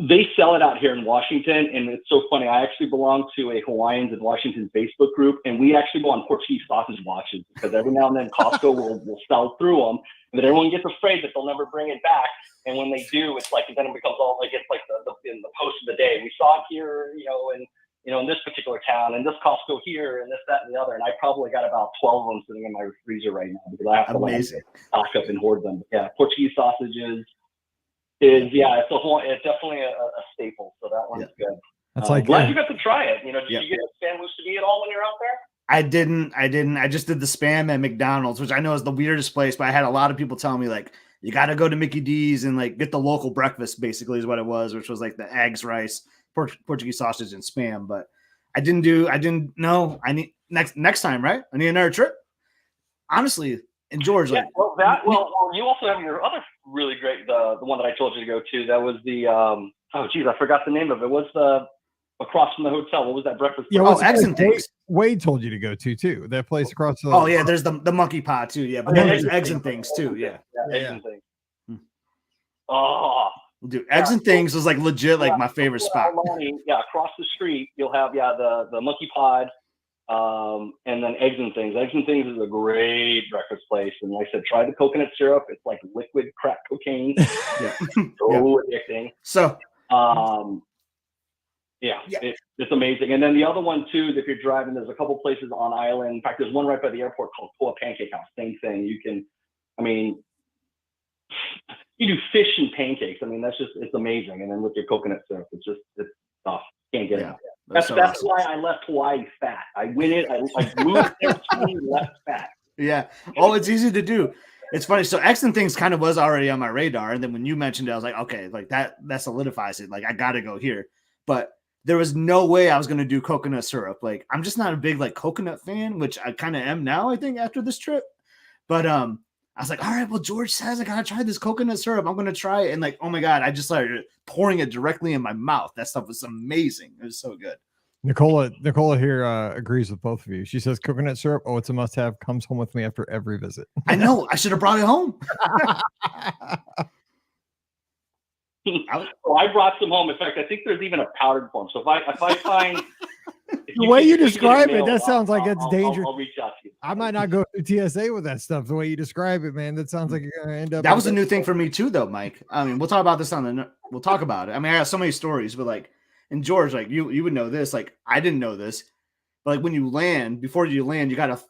They sell it out here in Washington, and it's so funny. I actually belong to a Hawaiians in Washington Facebook group, and we actually go on Portuguese sausage watches because every now and then Costco will sell through them, and then everyone gets afraid that they'll never bring it back. And when they do, it's like then it becomes all like it's like in the post of the day. We saw it here, in this particular town, and this Costco here, and this, that, and the other. And I probably got about 12 of them sitting in my freezer right now because I have to like stock up and hoard them. But yeah, Portuguese sausages. It's definitely a staple. So that one's good. That's like glad you got to try it. Did you get a Spam musubi at all when you're out there? I didn't. I just did the Spam at McDonald's, which I know is the weirdest place, but I had a lot of people telling me like you got to go to Mickey D's and like get the local breakfast. Basically, is what it was, which was like the eggs, rice, Portuguese sausage, and Spam. But I didn't know. I need next time, right? I need another trip. Honestly. And George, you also have your other really great, the one that I told you to go to. That was the I forgot the name of it. What's the across from the hotel? What was that breakfast? Yeah, Eggs and Things. Wade told you to go to too. That place across the. Oh yeah, there's the monkey pod too. Yeah, but then there's Eggs and Things too. Yeah. Eggs and Things. Oh, dude, Eggs and Things was like legit, like my favorite spot. Yeah, across the street you'll have the monkey pod. And then Eggs and Things. Eggs and Things is a great breakfast place. And like I said, try the coconut syrup. It's like liquid crack cocaine. Yeah. So addicting. So, Yeah. It's amazing. And then the other one too, if you're driving, there's a couple places on island. In fact, there's one right by the airport called Koa Pancake House. Same thing. You can, I mean, you do fish and pancakes. I mean, it's amazing. And then with your coconut syrup, it's tough. Can't get it. That's awesome. Why I left Hawaii fat. I win it. I moved there, left fat. Yeah. Oh, it's easy to do. It's funny. So Exton things kind of was already on my radar. And then when you mentioned it, I was like, okay, like that solidifies it. Like I got to go here. But there was no way I was going to do coconut syrup. Like I'm just not a big like coconut fan, which I kind of am now, I think, after this trip. But I was like, all right, well, George says I got to try this coconut syrup. I'm going to try it. And like, oh my God, I just started pouring it directly in my mouth. That stuff was amazing. It was so good. Nicola here agrees with both of you. She says coconut syrup, oh, it's a must-have, comes home with me after every visit. I know. I should have brought it home. So I brought some home. In fact, I think there's even a powdered form. So if I find the way you describe it, that sounds like it's dangerous. I'll reach out to you. I might not go through TSA with that stuff. The way you describe it, man, that sounds like you're gonna end up. That was a new thing for me too, though, Mike. I mean, we'll talk about this we'll talk about it. I mean, I got so many stories, but like, and George, like you would know this. Like I didn't know this, but like when you land, before you land, you got to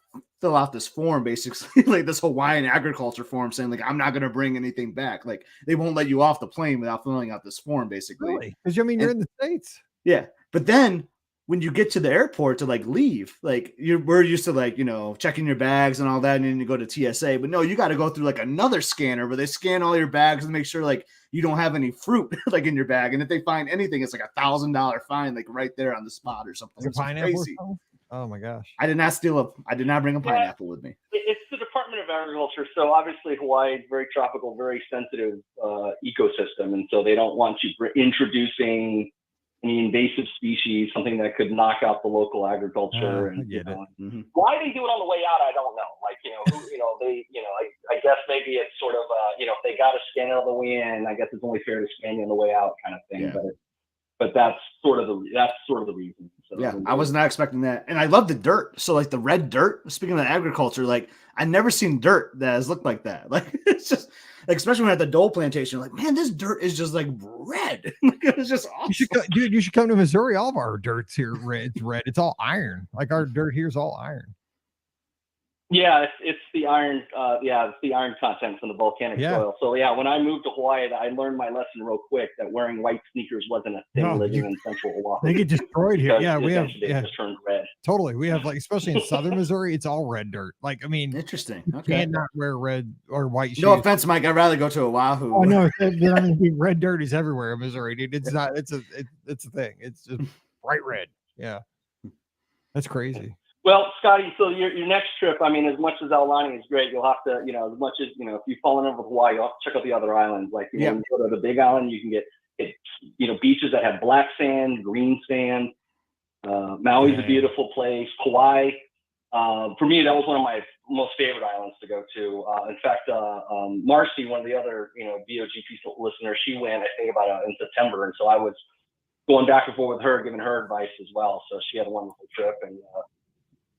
fill out this form, basically like this Hawaiian agriculture form saying like, I'm not going to bring anything back. Like they won't let you off the plane without filling out this form, basically. Really? Because I mean, you're in the States. Yeah. But then when you get to the airport to like leave, like we're used to like, checking your bags and all that. And then you go to TSA, but no, you got to go through like another scanner where they scan all your bags and make sure like you don't have any fruit like in your bag. And if they find anything, it's like $1,000 fine, like right there on the spot or something. It's crazy. Oh my gosh. I did not bring a pineapple with me. It's the Department of Agriculture. So obviously Hawaii is very tropical, very sensitive ecosystem. And so they don't want you introducing any invasive species, something that could knock out the local agriculture. And Mm-hmm. Why they do it on the way out, I don't know. Like, I guess maybe it's sort of, if they got to scan it on the way in, I guess it's only fair to scan you on the way out kind of thing. Yeah. But that's sort of the reason. So, yeah, I was not expecting that. And I love the dirt. So like the red dirt, speaking of agriculture, like I never seen dirt that has looked like that. Like it's just like, especially when at the Dole plantation, like, man, this dirt is just like red. It was just awesome. You should come to Missouri. All of our dirt's here red. It's red. It's all iron. Like our dirt here is all iron. Yeah, it's the iron. It's the iron content from the volcanic soil. So yeah, when I moved to Hawaii, I learned my lesson real quick that wearing white sneakers wasn't a thing living in central Oahu. They get destroyed here. Yeah, we have. Just turned red. Totally, we have like, especially in southern Missouri, it's all red dirt. Like, I mean, interesting. Okay. You cannot wear red or white shoes. No offense, Mike. I'd rather go to Oahu. Oh no, I mean, red dirt is everywhere in Missouri, dude. It's not. It's a thing. It's just bright red. Yeah, that's crazy. Well, Scotty, so your next trip, I mean, as much as Aulani is great, you'll have to, as much as, if you've fallen in love with Hawaii, you'll have to check out the other islands. Like, you go to the Big Island, you can get beaches that have black sand, green sand. Maui's a beautiful place. Kauai, for me, that was one of my most favorite islands to go to. In fact, Marcy, one of the other, BOGP listeners, she went, I think, about in September. And so I was going back and forth with her, giving her advice as well. So she had a wonderful trip. And,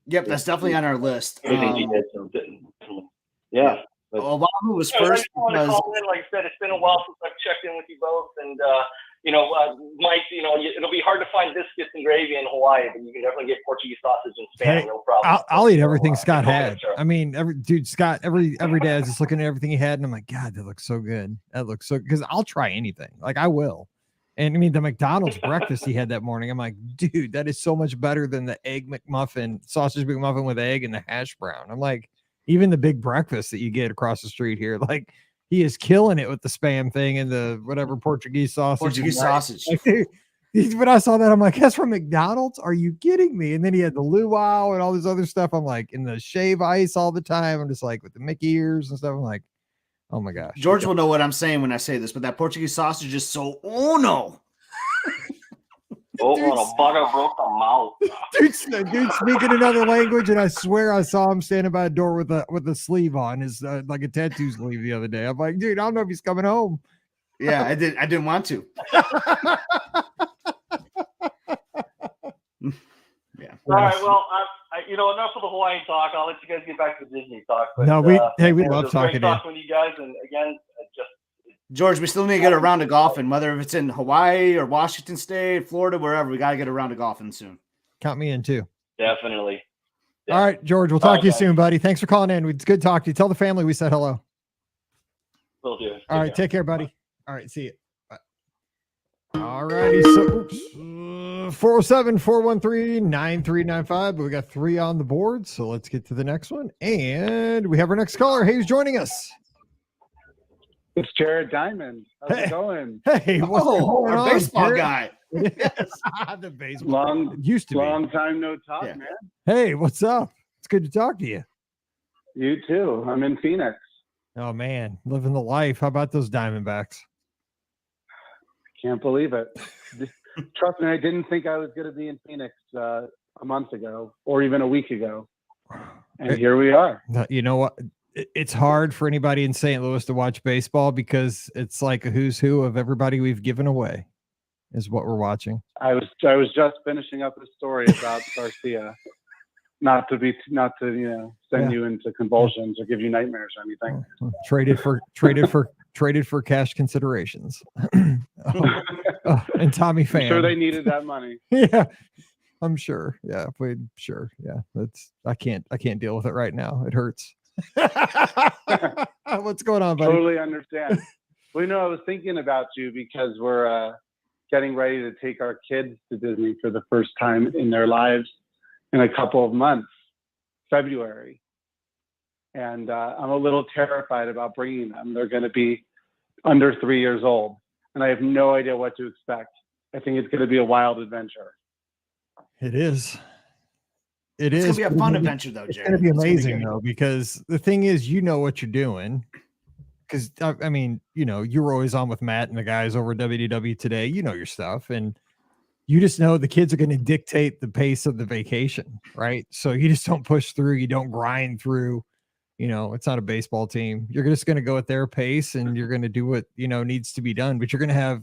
yep, that's definitely on our list. Yeah. Oahu was first. Like I said, it's been a while since I've checked in with you both. And, Mike, it'll be hard to find biscuits and gravy in Hawaii, but you can definitely get Portuguese sausage and Spam, no problem. I'll eat everything Scott had. I mean, Scott, every day I was just looking at everything he had, and I'm like, God, that looks so good. That looks so, because I'll try anything. Like, I will. And I mean, the McDonald's breakfast he had that morning, I'm like, dude, that is so much better than the egg McMuffin, sausage McMuffin with egg and the hash brown. I'm like, even the big breakfast that you get across the street here, like, he is killing it with the Spam thing and the whatever Portuguese sausage. Like, when I saw that, I'm like, that's from McDonald's? Are you kidding me? And then he had the luau and all this other stuff. I'm like, in the shave ice all the time. I'm just like, with the Mickey ears and stuff. I'm like, oh my gosh. George will know what I'm saying when I say this, but that Portuguese sausage is so uno. Dude, speaking another language, and I swear I saw him standing by a door with a sleeve on, his like a tattoo sleeve the other day. I'm like, dude, I don't know if he's coming home. Yeah, I didn't want to. Yeah. All right. Well, enough of the Hawaiian talk. I'll let you guys get back to Disney talk. But, no, we love talking to you guys, and again, George, we still need to get a round of golfing, whether if it's in Hawaii or Washington State, Florida, wherever. We got to get a round of golfing soon. Count me in too. Definitely. Yeah. All right, George, we'll talk to you soon, buddy. Thanks for calling in. It's good talking to you. Tell the family we said hello. Will do. All right, take care, buddy. All right, see you. Bye. All righty, so 407-413-9395, but we got 3 on the board, so let's get to the next one. And we have our next caller. Hey, who's joining us? It's Jared Diamond. How's it going? Hey, what's going our on, baseball Jared? guy. Yes. The baseball. Used to be. Long time no talk, Yeah. man. Hey, what's up? It's good to talk to you. You too. I'm in Phoenix. Oh man, living the life. How about those Diamondbacks? Can't believe it. Trust me, I didn't think I was going to be in Phoenix a month ago or even a week ago. And here we are. You know what? It's hard for anybody in St. Louis to watch baseball because it's like a who's who of everybody we've given away is what we're watching. I was just finishing up a story about Garcia. Not to send you into convulsions or give you nightmares or anything. Traded for cash considerations. And Tommy Pham. I'm sure they needed that money. Yeah, I'm sure. Yeah, sure. Yeah, I can't deal with it right now. It hurts. What's going on, buddy? Totally understand. Well, I was thinking about you because we're getting ready to take our kids to Disney for the first time in their lives in a couple of months, February. And I'm a little terrified about bringing them. They're going to be under 3 years old, and I have no idea what to expect. I think it's going to be a wild adventure. It is. It's going to be a fun adventure, though, Jared. It's going to be amazing, though, because the thing is, what you're doing. Because, I mean, you were always on with Matt and the guys over at WDW today. You know your stuff. And you just know the kids are going to dictate the pace of the vacation, right? So you just don't push through. You don't grind through. It's not a baseball team. You're just going to go at their pace and you're going to do what, needs to be done. But you're going to have,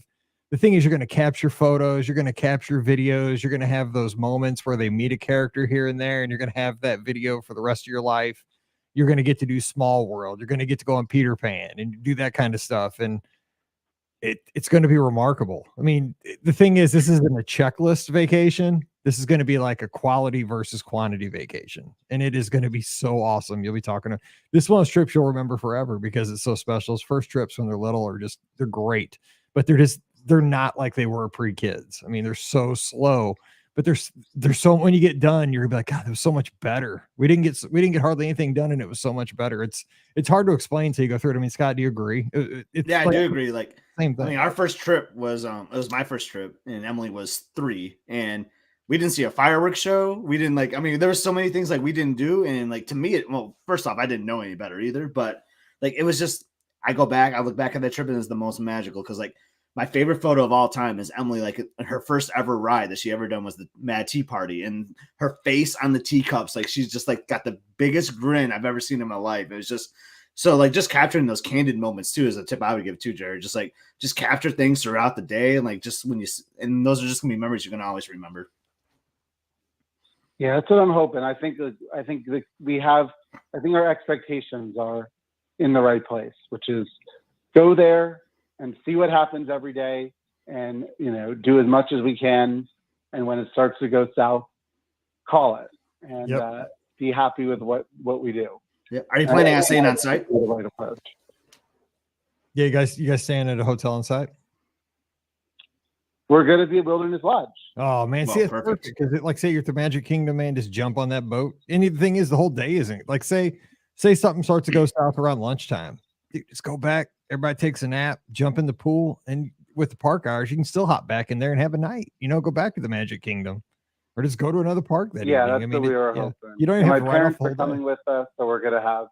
the thing is, you're going to capture photos, you're going to capture videos, you're going to have those moments where they meet a character here and there, and you're going to have that video for the rest of your life. You're going to get to do Small World. You're going to get to go on Peter Pan and do that kind of stuff. And it's going to be remarkable. I mean, the thing is, this isn't a checklist vacation. This is going to be like a quality versus quantity vacation. And it is going to be so awesome. You'll be talking to this one of those trips you'll remember forever because it's so special. Those first trips when they're little are they're great, but they're not like they were pre-kids. I mean, they're so slow, but there's so, when you get done, you're gonna be like, God, it was so much better. We didn't get hardly anything done, and it was so much better. It's hard to explain until you go through it. I mean, Scott, do you agree? Yeah, I do agree. Like, same thing. I mean, our first trip was it was my first trip, and Emily was 3, and we didn't see a fireworks show. We didn't there were so many things we didn't do, and to me, first off, I didn't know any better either. But it was just, I look back at that trip, and it's the most magical because my favorite photo of all time is Emily, her first ever ride that she ever done was the Mad Tea Party, and her face on the teacups, she's just got the biggest grin I've ever seen in my life. It was just so just capturing those candid moments too is a tip I would give too, Jared. Just capture things throughout the day, and just when and those are just gonna be memories you're gonna always remember. Yeah, that's what I'm hoping. I think our expectations are in the right place, which is go there and see what happens every day and, do as much as we can. And when it starts to go south, call it and be happy with what we do. Yeah. Are you planning on staying on site? The right approach. Yeah, you guys staying at a hotel on site? We're going to be a Wilderness Lodge. Oh man, see, it's perfect because say you're at the Magic Kingdom, man, just jump on that boat. And the thing is, the whole day isn't say something starts to go south around lunchtime. Dude, just go back. Everybody takes a nap, jump in the pool, and with the park hours, you can still hop back in there and have a night. Go back to the Magic Kingdom, or just go to another park that evening. That's what we were hoping. You don't even have my parents are coming with us, so we're going to have.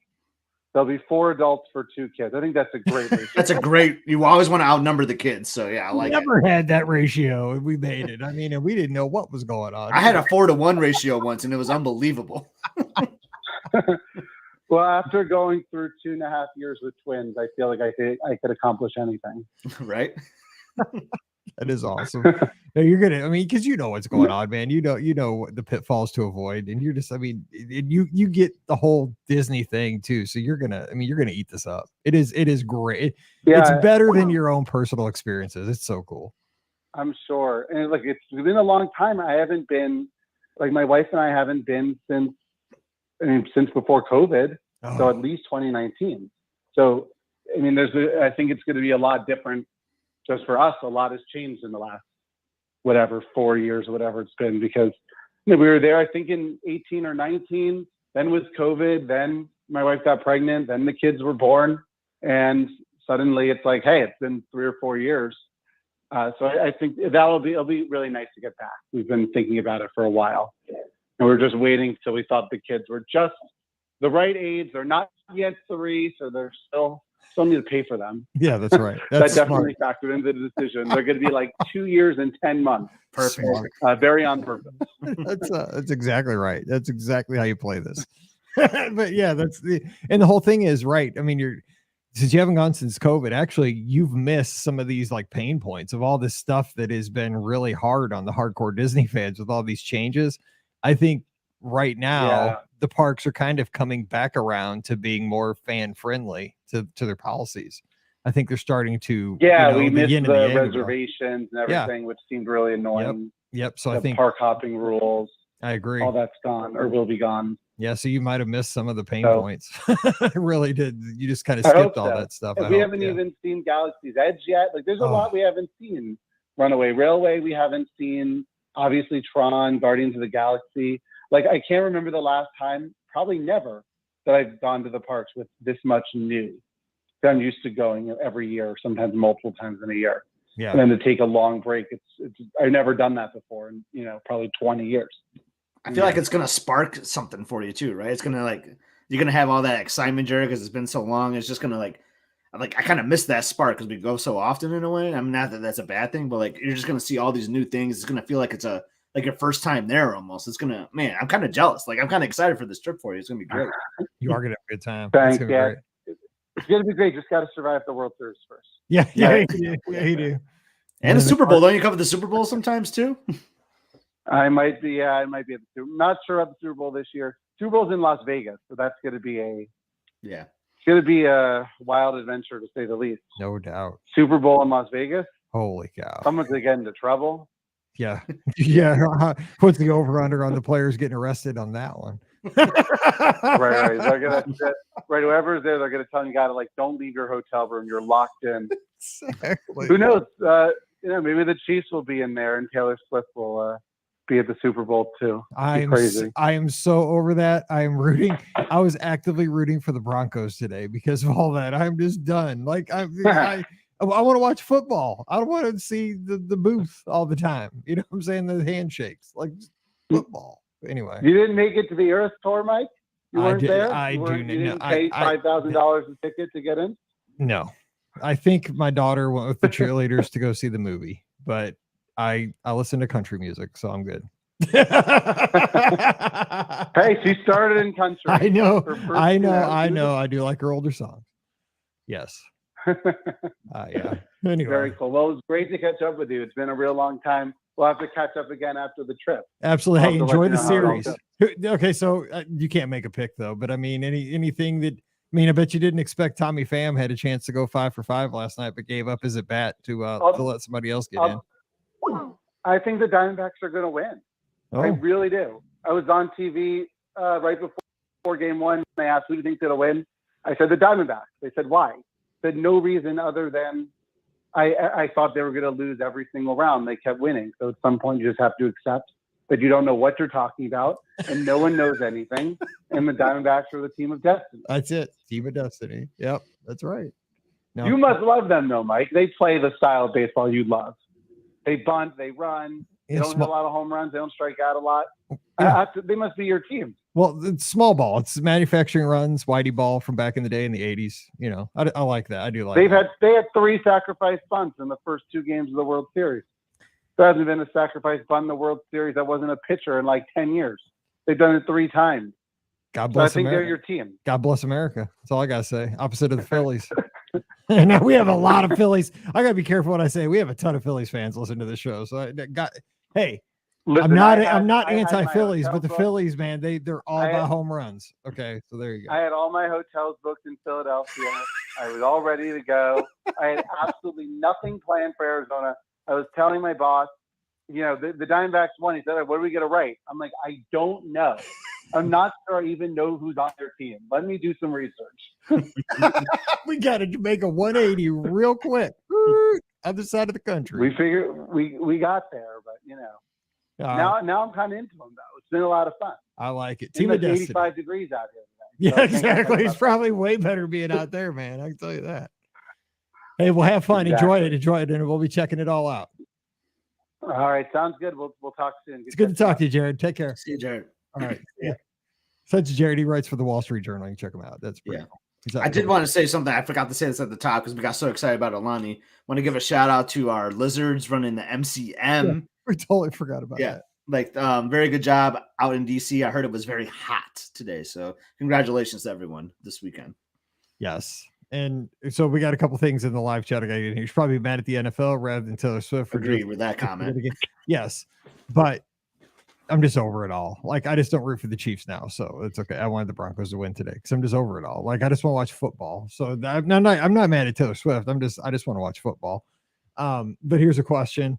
There'll be 4 adults for 2 kids. I think that's a great ratio. That's a great. You always want to outnumber the kids, so yeah, I like. Never had that ratio, and we made it. I mean, and we didn't know what was going on. I had a 4-to-1 ratio once, and it was unbelievable. Well, after going through 2.5 years with twins, I feel like I could accomplish anything. Right? That is awesome. No, you're gonna. I mean, because you know what's going on, man. You know the pitfalls to avoid, and you're just. I mean, you get the whole Disney thing too. So you're gonna. I mean, you're gonna eat this up. It is great. It's better than your own personal experiences. It's so cool. I'm sure, and like it's been a long time. I haven't been, like my wife and I haven't been since before COVID. Oh. So at least 2019. So I mean, I think it's going to be a lot different. Just for us, a lot has changed in the last 4 years or whatever it's been, because we were there, I think in 18 or 19, then with COVID, then my wife got pregnant, then the kids were born, and suddenly it's like, hey, it's been 3 or 4 years. So I think it'll be really nice to get back. We've been thinking about it for a while, and we're just waiting till we thought the kids were just the right age. They're not yet 3, so they're still need to pay for them. Yeah, that's right. That's that definitely factored into the decision. They're going to be like 2 years and 10 months. Perfect. Very on purpose. That's exactly right. That's exactly how you play this. But yeah, and the whole thing is right. I mean, since you haven't gone since COVID, actually, you've missed some of these like pain points of all this stuff that has been really hard on the hardcore Disney fans with all these changes. I think right now the parks are kind of coming back around to being more fan friendly to their policies. I think they're starting to we missed the reservations and everything, which seemed really annoying. Yep. So the I think park hopping rules, I agree, all that's gone or will be gone. Yeah, so you might have missed some of the pain points. I really did. You just kind of skipped all that stuff. We haven't even seen Galaxy's Edge yet. Like there's a lot we haven't seen. Runaway Railway we haven't seen. Obviously Tron, Guardians of the Galaxy. Like I can't remember the last time, probably never, that I've gone to the parks with this much new. I'm used to going every year, sometimes multiple times in a year. Yeah. And then to take a long break, I've never done that before in probably 20 years. I feel like it's gonna spark something for you too, right? It's gonna you're gonna have all that excitement, Jared, because it's been so long. It's just gonna I kind of miss that spark because we go so often in a way. I mean, not that that's a bad thing, but like you're just gonna see all these new things. It's gonna feel like it's your first time there almost. It's gonna, man, I'm kind of jealous. Like I'm kind of excited for this trip for you. It's gonna be great. You are gonna have a good time. Thanks, yeah. It's gonna be great. Just got to survive the World Series first. Yeah, you do. And the Super Bowl. Don't you cover the Super Bowl sometimes too? I might be at the Super Bowl. Not sure about the Super Bowl this year. Super Bowl's in Las Vegas, so that's gonna be it's gonna be a wild adventure to say the least. No doubt. Super Bowl in Las Vegas. Holy cow. Someone's gonna get into trouble. Yeah. Yeah. What's the over under on the players getting arrested on that one? Right. They're gonna whoever's there, they're gonna tell you gotta don't leave your hotel room. You're locked in. Exactly. Who knows? Maybe the Chiefs will be in there and Taylor Swift will be at the Super Bowl too. Crazy. I am so over that. I was actively rooting for the Broncos today because of all that. I'm just done. I want to watch football. I don't want to see the booth all the time. You know what I'm saying? The handshakes, football. Anyway. You didn't make it to the Earth Tour, Mike? You weren't there? You didn't pay $5,000 a ticket to get in? No. I think my daughter went with the cheerleaders to go see the movie, but I listen to country music, so I'm good. Hey, she started in country. I know. I do like her older songs. Yes. Yeah. Anyway. Very cool. Well, it was great to catch up with you. It's been a real long time. We'll have to catch up again after the trip. Absolutely. Hey, enjoy the series. Okay, so you can't make a pick though, but I mean, anything that I bet you didn't expect Tommy Pham had a chance to go 5 for 5 last night, but gave up his at bat to let somebody else get in. I think the Diamondbacks are going to win. Oh. I really do. I was on TV right before game 1. They asked who do you think going to win. I said the Diamondbacks. They said why? I said no reason other than I thought they were going to lose every single round. They kept winning. So at some point you just have to accept that you don't know what you're talking about and no one knows anything. And the Diamondbacks are the team of destiny. That's it. Team of destiny. Yep. That's right. No. You must love them though, Mike. They play the style of baseball you love. They bunt, they run. They don't hit a lot of home runs. They don't strike out a lot. Yeah. They must be your team. Well, it's small ball. It's manufacturing runs, Whitey ball from back in the day in the 80s. I like that. I do like They had 3 sacrifice bunts in the first 2 games of the World Series. There hasn't been a sacrifice bunt in the World Series that wasn't a pitcher in 10 years. They've done it 3 times. God bless I think America. They're your team. God bless America. That's all I got to say. Opposite of the Phillies. Now we have a lot of Phillies. I gotta be careful what I say. We have a ton of Phillies fans listen to the show. So hey, Listen, I'm not I had my anti-Phillies, hotel but the booked. Phillies, man, they're all I had- about home runs. Okay, so there you go. I had all my hotels booked in Philadelphia. I was all ready to go. I had absolutely nothing planned for Arizona. I was telling my boss, the Diamondbacks won. He said, "What are we gonna write?" I'm like, "I don't know. I'm not sure I even know who's on their team. Let me do some research." We got to make a 180 real quick. Other side of the country. We figured we got there, but now I'm kind of into them though. It's been a lot of fun. I like it. It's Team of like Destiny. 85 degrees out here today. Yeah, So I can't complain exactly. It's about probably way better being out there, man. I can tell you that. Hey, we'll have fun. Enjoy it, and we'll be checking it all out. that. All right, sounds good. We'll talk soon. It's good to talk to you, Jared. Take care. See you, Jared. All right. Yeah. Such Jared. He writes for the Wall Street Journal. You check him out. That's pretty cool. I did want to say something. I forgot to say this at the top because we got so excited about Alani. Want to give a shout out to our lizards running the MCM. Yeah, we totally forgot about that. Like very good job out in DC. I heard it was very hot today. So congratulations to everyone this weekend. Yes. And so we got a couple things in the live chat. He's probably mad at the NFL rather than Taylor Swift. Agree with that comment. Yes. But I'm just over it all. Like, I just don't root for the Chiefs now. So it's okay. I wanted the Broncos to win today because I'm just over it all. Like, I just want to watch football. So I'm not mad at Taylor Swift. I just want to watch football. But here's a question.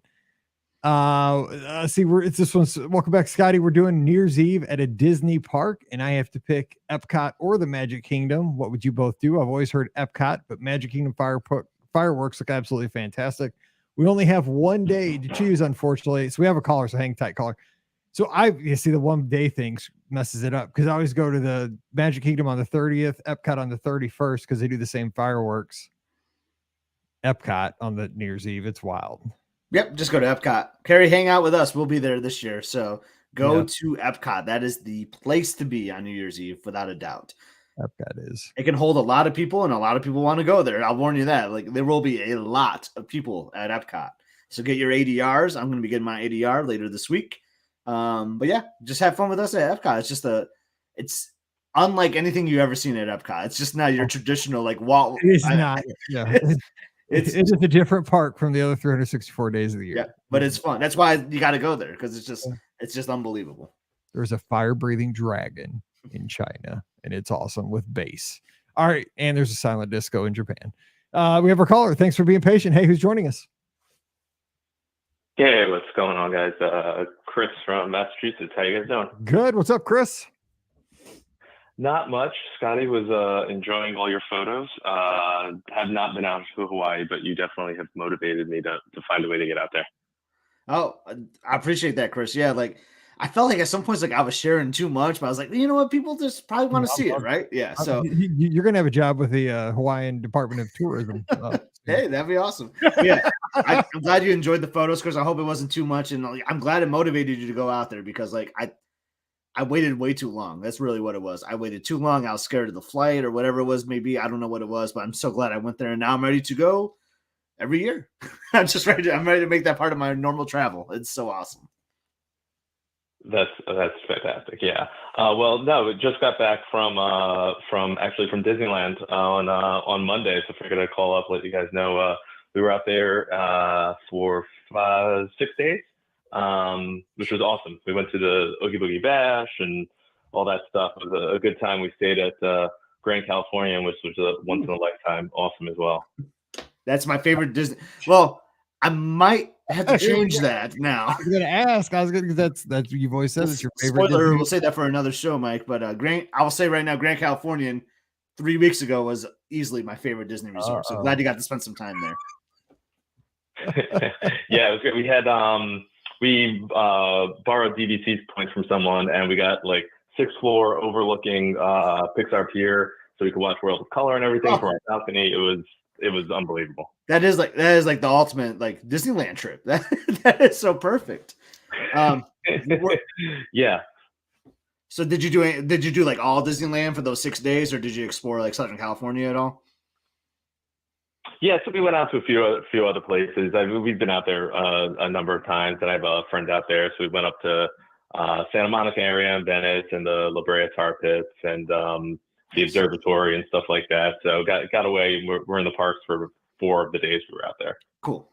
It's this one's welcome back, Scotty. We're doing New Year's Eve at a Disney park, and I have to pick Epcot or the Magic Kingdom. What would you both do? I've always heard Epcot, but Magic Kingdom fireworks look absolutely fantastic. We only have one day to choose, unfortunately. So we have a caller, so hang tight, caller. So you see the one day thing messes it up because I always go to the Magic Kingdom on the 30th, Epcot on the 31st because they do the same fireworks. Epcot on the New Year's Eve. It's wild. Yep, just go to Epcot. Carrie, hang out with us. We'll be there this year. So go to Epcot. That is the place to be on New Year's Eve, without a doubt. Epcot is. It can hold a lot of people, and a lot of people want to go there. I'll warn you that. Like, there will be a lot of people at Epcot. So get your ADRs. I'm going to be getting my ADR later this week. But yeah, just have fun with us at Epcot. It's unlike anything you've ever seen at Epcot. It's just not your traditional It's not. Yeah. It's just a different park from the other 364 days of the year. Yeah, but it's fun. That's why you got to go there because it's just unbelievable. There's a fire-breathing dragon in China, and it's awesome with bass. All right, and there's a silent disco in Japan. We have our caller. Thanks for being patient. Hey, who's joining us? Hey, what's going on, guys? Chris from Massachusetts. How you guys doing? Good. What's up, Chris? Not much. Scotty was enjoying all your photos. Have not been out to Hawaii, but you definitely have motivated me to find a way to get out there. Oh, I appreciate that, Chris. Yeah, I felt like at some points I was sharing too much, but I was like, you know what? People just probably want to see it, right? Yeah. So you're gonna have a job with the Hawaiian Department of Tourism. Hey, that'd be awesome. Yeah, I'm glad you enjoyed the photos, Chris. I hope it wasn't too much, and I'm glad it motivated you to go out there because I waited way too long. That's really what it was. I waited too long. I was scared of the flight or whatever it was. Maybe I don't know what it was, but I'm so glad I went there, and now I'm ready to go every year. I'm ready to make that part of my normal travel. It's so awesome. That's fantastic. Yeah. Well, no, we just got back from Disneyland on Monday, so figured I'd call up, let you guys know we were out there for 6 days, which was awesome. We went to the Oogie Boogie Bash and all that stuff. It was a good time. We stayed at Grand Californian, which was a once in a lifetime awesome as well. That's my favorite Disney. Well, I might have to change that now. I was gonna ask. That's you've always said it's your favorite. Spoiler, we'll say that for another show, Mike. But I will say right now, Grand Californian 3 weeks ago was easily my favorite Disney resort. So glad you got to spend some time there. Yeah, it was good. We had we borrowed DVC points from someone, and we got 6th floor overlooking Pixar Pier, so we could watch World of Color and everything from our balcony. It was unbelievable. That is like the ultimate Disneyland trip. That is so perfect. Yeah. So did you do all Disneyland for those 6 days, or did you explore Southern California at all? Yeah, so we went out to a few other places. We've been out there a number of times, and I have a friend out there, so we went up to Santa Monica area and Venice and the La Brea Tar Pits, and the observatory and stuff like that. So got away. We're in the parks for 4 of the days we were out there. Cool.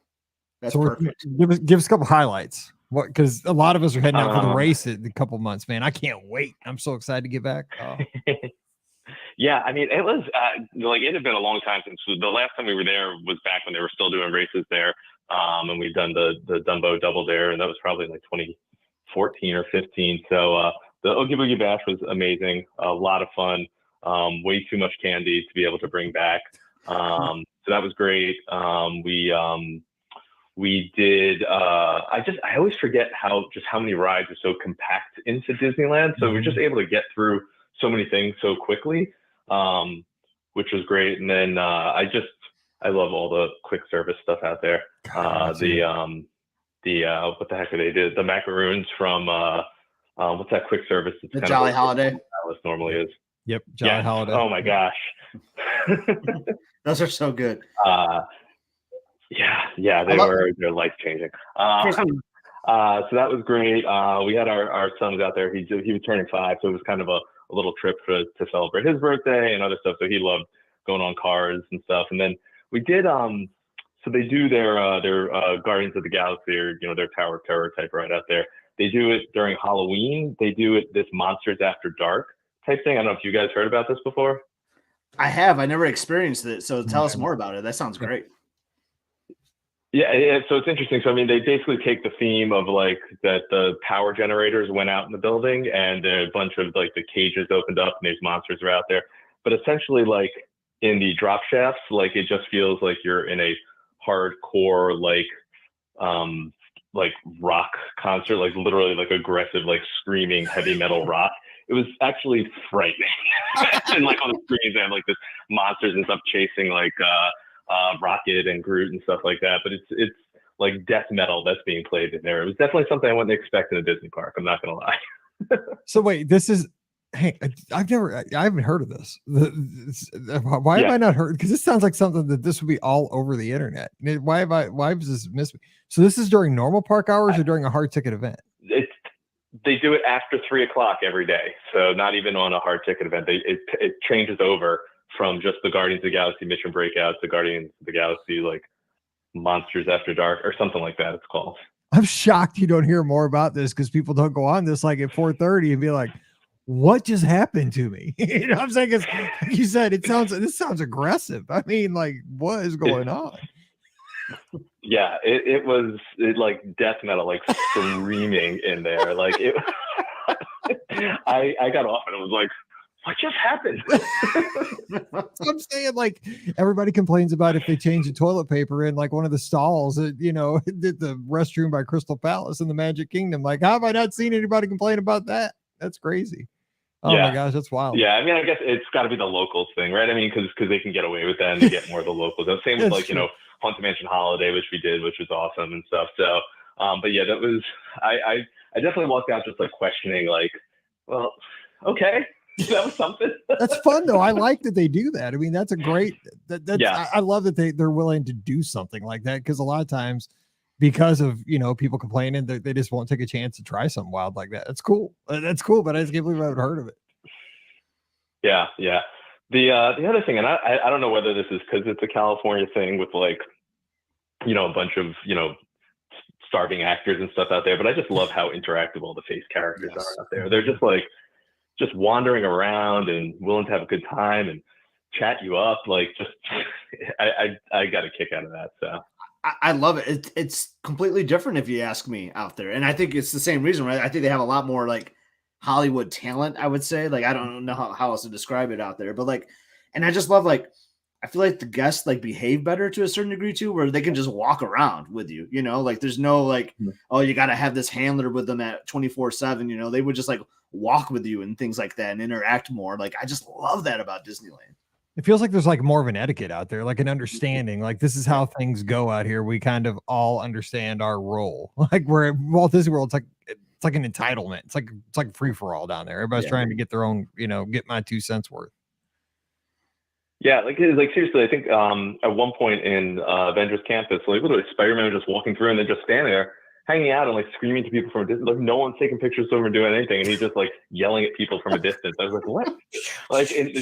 That's So perfect. give us a couple highlights. What? Because a lot of us are heading out for the Um, race in a couple months, man. I can't wait. I'm so excited to get back. Oh. Yeah, I mean, it was like it had been a long time since the last time we were there was back when they were still doing races there, and we've done the Dumbo Double Dare, and that was probably like 2014 or 15. So the Oogie Boogie Bash was amazing, a lot of fun, way too much candy to be able to bring back. So that was great. We did. I always forget how many rides are so compact into Disneyland. So we're just able to get through so many things so quickly, which was great. And then I love all the quick service stuff out there. What the heck are they did? The macaroons from what's that quick service? It's The kind Jolly of Holiday. Alice normally is. Yep, Jolly Holiday. Oh my gosh. Those are so good. Yeah, they're life changing. So that was great. We had our sons out there. He was turning 5, so it was kind of a little trip to celebrate his birthday and other stuff. So he loved going on cars and stuff. And then we did so they do their Guardians of the Galaxy, or their Tower of Terror type ride out there. They do it during Halloween. They do it this Monsters After Dark type thing. I don't know if you guys heard about this before. I have. I never experienced it. So tell us more about it. That sounds great. Yeah, so it's interesting. So I mean, they basically take the theme of like that the power generators went out in the building, and a bunch of like the cages opened up, and these monsters are out there. But essentially, like in the drop shafts, like it just feels like you're in a hardcore like rock concert, like literally like aggressive, like screaming heavy metal rock. It was actually frightening. And like on the screens, they have like this monsters and stuff chasing like Rocket and Groot and stuff like that. But it's like death metal that's being played in there. It was definitely something I wouldn't expect in a Disney park. I'm not gonna lie. So wait, this is. Hey, I haven't heard of this. Why have I not heard? Because this sounds like something that this would be all over the internet. Why has this missed me? So this is during normal park hours or during a hard ticket event? They do it after 3:00 every day. So not even on a hard ticket event. It changes over from just the Guardians of the Galaxy Mission Breakout to Guardians of the Galaxy like Monsters After Dark or something like that. It's called. I'm shocked you don't hear more about this because people don't go on this like at 4:30 and be like, what just happened to me? You know what I'm saying? Because like you said, this sounds aggressive. I mean, like, what is going on? Yeah, it was like death metal, like screaming in there. Like it I got off and it was like, what just happened? I'm saying, like, everybody complains about if they change the toilet paper in like one of the stalls at, the restroom by Crystal Palace in the Magic Kingdom. Like, how have I not seen anybody complain about that? That's crazy. Oh my gosh, that's wild. Yeah, I mean, I guess it's got to be the locals thing, right? I mean, because they can get away with that and they get more of the locals. And same with like, Haunted Mansion Holiday, which we did, which was awesome and stuff. So, but yeah, that was, I definitely walked out just like questioning, like, well, okay, that was something. That's fun though. I like that they do that. I mean, that's a great, I love that they're willing to do something like that, because a lot of times, because of people complaining, they just won't take a chance to try something wild like that. That's cool. That's cool, but I just can't believe I haven't heard of it. Yeah. The other thing, and I don't know whether this is because it's a California thing with like, a bunch of starving actors and stuff out there, but I just love how interactive all the face characters are out there. They're just wandering around and willing to have a good time and chat you up. Like, just I got a kick out of that. So. I love it. It's completely different if you ask me out there. And I think it's the same reason, right? I think they have a lot more like Hollywood talent, I would say. Like, I don't know how else to describe it out there, but like, and I just love, like, I feel like the guests like behave better to a certain degree too, where they can just walk around with you, like there's no like, oh, you got to have this handler with them at 24/7. They would just like walk with you and things like that and interact more. Like, I just love that about Disneyland. It feels like there's like more of an etiquette out there, like an understanding, like this is how things go out here. We kind of all understand our role. Like, we're at Walt Disney World, it's like an entitlement. It's like free for all down there. Everybody's trying to get their own, get my 2 cents worth. Yeah, like seriously, I think at one point in Avengers Campus, like literally Spider-Man was just walking through and then just standing there, hanging out and like screaming to people from a distance. Like no one's taking pictures of him or doing anything, and he's just like yelling at people from a distance. I was like, what? Like in